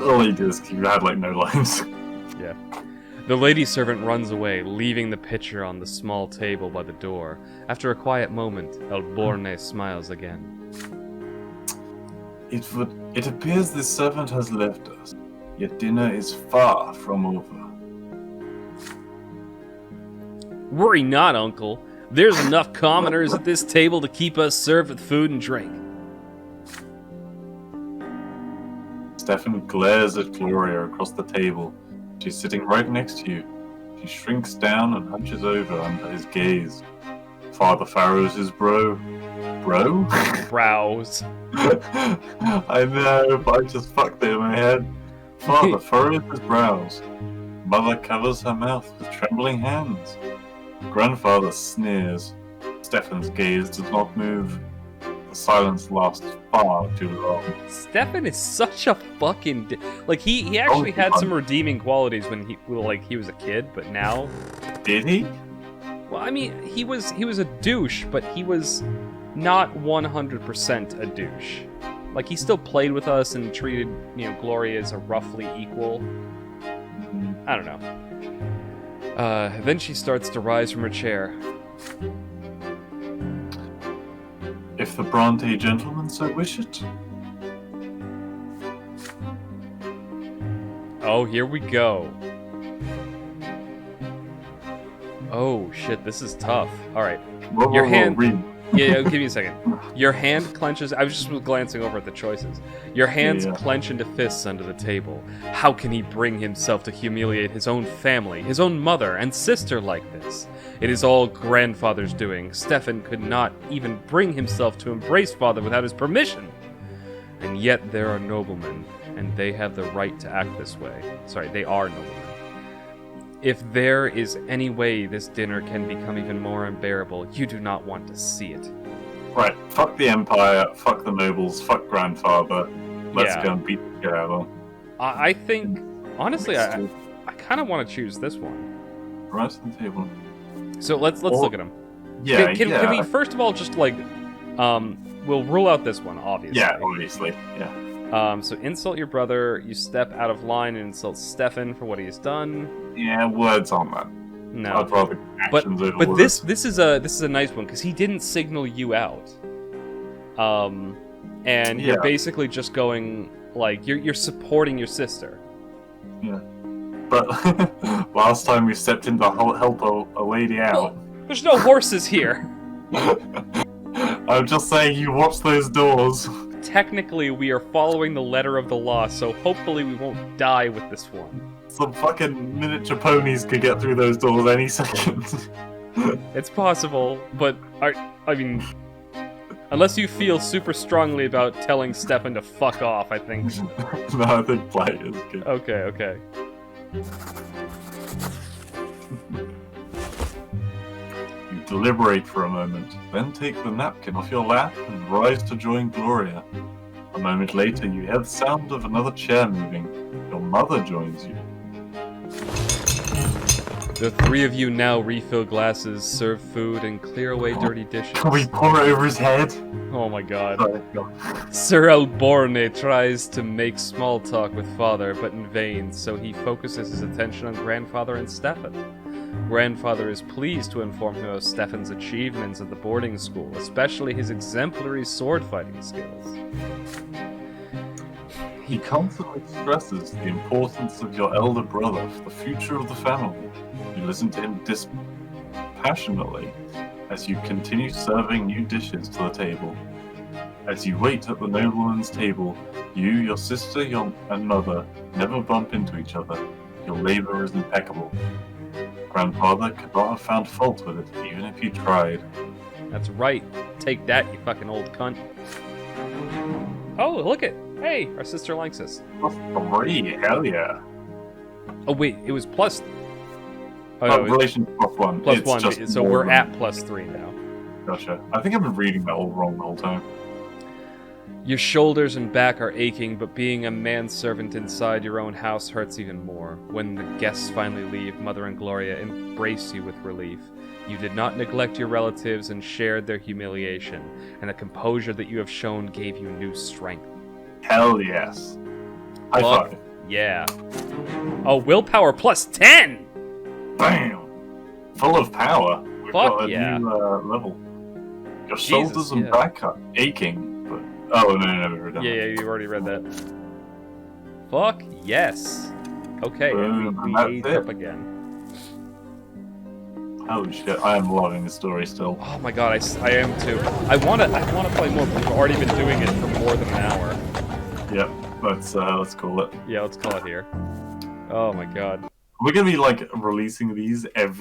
A: All he did is he had like no lines.
B: Yeah. The lady servant runs away, leaving the pitcher on the small table by the door. After a quiet moment, El Borne smiles again.
A: It appears the servant has left us, yet dinner is far from over.
B: Worry not, Uncle. There's enough commoners at this table to keep us served with food and drink.
A: Stefan glares at Gloria across the table. She's sitting right next to you. She shrinks down and hunches over under his gaze. Father furrows his brow. Bro?
B: Brows.
A: I know, but I just fucked it in my head. Father furrows his brows. Mother covers her mouth with trembling hands. Grandfather sneers. Stefan's gaze does not move. The silence lasts far too long.
B: Stefan is such a fucking like he actually had some redeeming qualities when he was a kid, but now
A: Did he?
B: well, I mean, he was a douche, but he was not 100% a douche. Like he still played with us and treated, Gloria as a roughly equal. I don't know. Then she starts to rise from her chair.
A: If the Brante gentleman so wish it.
B: Oh, here we go. Oh shit, this is tough. All right. Your hand.
A: Read.
B: Yeah, give me a second. Your hand clenches. I was just glancing over at the choices. Your hands clench into fists under the table. How can he bring himself to humiliate his own family, his own mother and sister like this? It is all grandfather's doing. Stefan could not even bring himself to embrace father without his permission. And yet there are noblemen, and they have the right to act this way. Sorry, they are noblemen. If there is any way this dinner can become even more unbearable, you do not want to see it.
A: Right, fuck the Empire, fuck the nobles, fuck grandfather. Let's
B: Yeah.
A: go and beat the shit out of them.
B: I think, honestly, I kind of want to choose this one.
A: Right on the table.
B: So let's look at them.
A: Yeah,
B: Can we first of all just we'll rule out this one, obviously.
A: Yeah, obviously. Yeah.
B: So insult your brother, you step out of line and insult Stefan for what he has done.
A: Yeah, words on that.
B: No.
A: I'd rather actions over
B: But
A: words.
B: this is a nice one because he didn't signal you out. and you're
A: Yeah.
B: basically just going like you're supporting your sister.
A: Yeah. But last time we stepped in to help a lady out.
B: There's no horses here.
A: I'm just saying, you watch those doors.
B: Technically, we are following the letter of the law, so hopefully we won't die with this one.
A: Some fucking miniature ponies could get through those doors any second.
B: It's possible, but I mean, unless you feel super strongly about telling Stefan to fuck off, I think.
A: No, I think play is good.
B: Okay.
A: You deliberate for a moment, then take the napkin off your lap and rise to join Gloria. A moment later, you hear the sound of another chair moving. Your mother joins you.
B: The three of you now refill glasses, serve food, and clear away dirty dishes.
A: Can we pour it over his head?
B: Oh my god.
A: Sorry, no.
B: Sir Alborne tries to make small talk with father, but in vain, so he focuses his attention on grandfather and Stefan. Grandfather is pleased to inform him of Stefan's achievements at the boarding school, especially his exemplary sword fighting skills.
A: He constantly stresses the importance of your elder brother for the future of the family. You listen to him dispassionately as you continue serving new dishes to the table. As you wait at the nobleman's table, you, your sister, and mother never bump into each other. Your labor is impeccable. Grandfather could not have found fault with it, even if you tried.
B: That's right. Take that, you fucking old cunt. Oh, look it! Hey, our sister likes us.
A: +3, hell yeah.
B: Oh wait, it was plus. Oh,
A: Oh,
B: no,
A: relation +1.
B: plus
A: It's
B: one,
A: just
B: so
A: more
B: we're
A: than-
B: at +3 now.
A: Gotcha. I think I've been reading that all wrong the whole time.
B: Your shoulders and back are aching, but being a manservant inside your own house hurts even more. When the guests finally leave, Mother and Gloria embrace you with relief. You did not neglect your relatives and shared their humiliation, and the composure that you have shown gave you new strength.
A: Hell yes. High
B: Fuck
A: five.
B: yeah. Oh, willpower +10!
A: Bam! Full of power. We've
B: Fuck
A: got a
B: yeah.
A: new level. Your shoulders and
B: yeah.
A: back are aching, but... Oh, no, we're done.
B: Yeah, you've already read that. Fuck yes. Okay, and
A: Boom,
B: we
A: and
B: age
A: that's
B: up
A: it.
B: again.
A: Holy shit, I am loving the story still.
B: Oh my god, I am too. I wanna play more, but we've already been doing it for more than an hour.
A: Yep, let's call it.
B: Yeah, let's call it here. Oh my god.
A: We're gonna be, like, releasing these every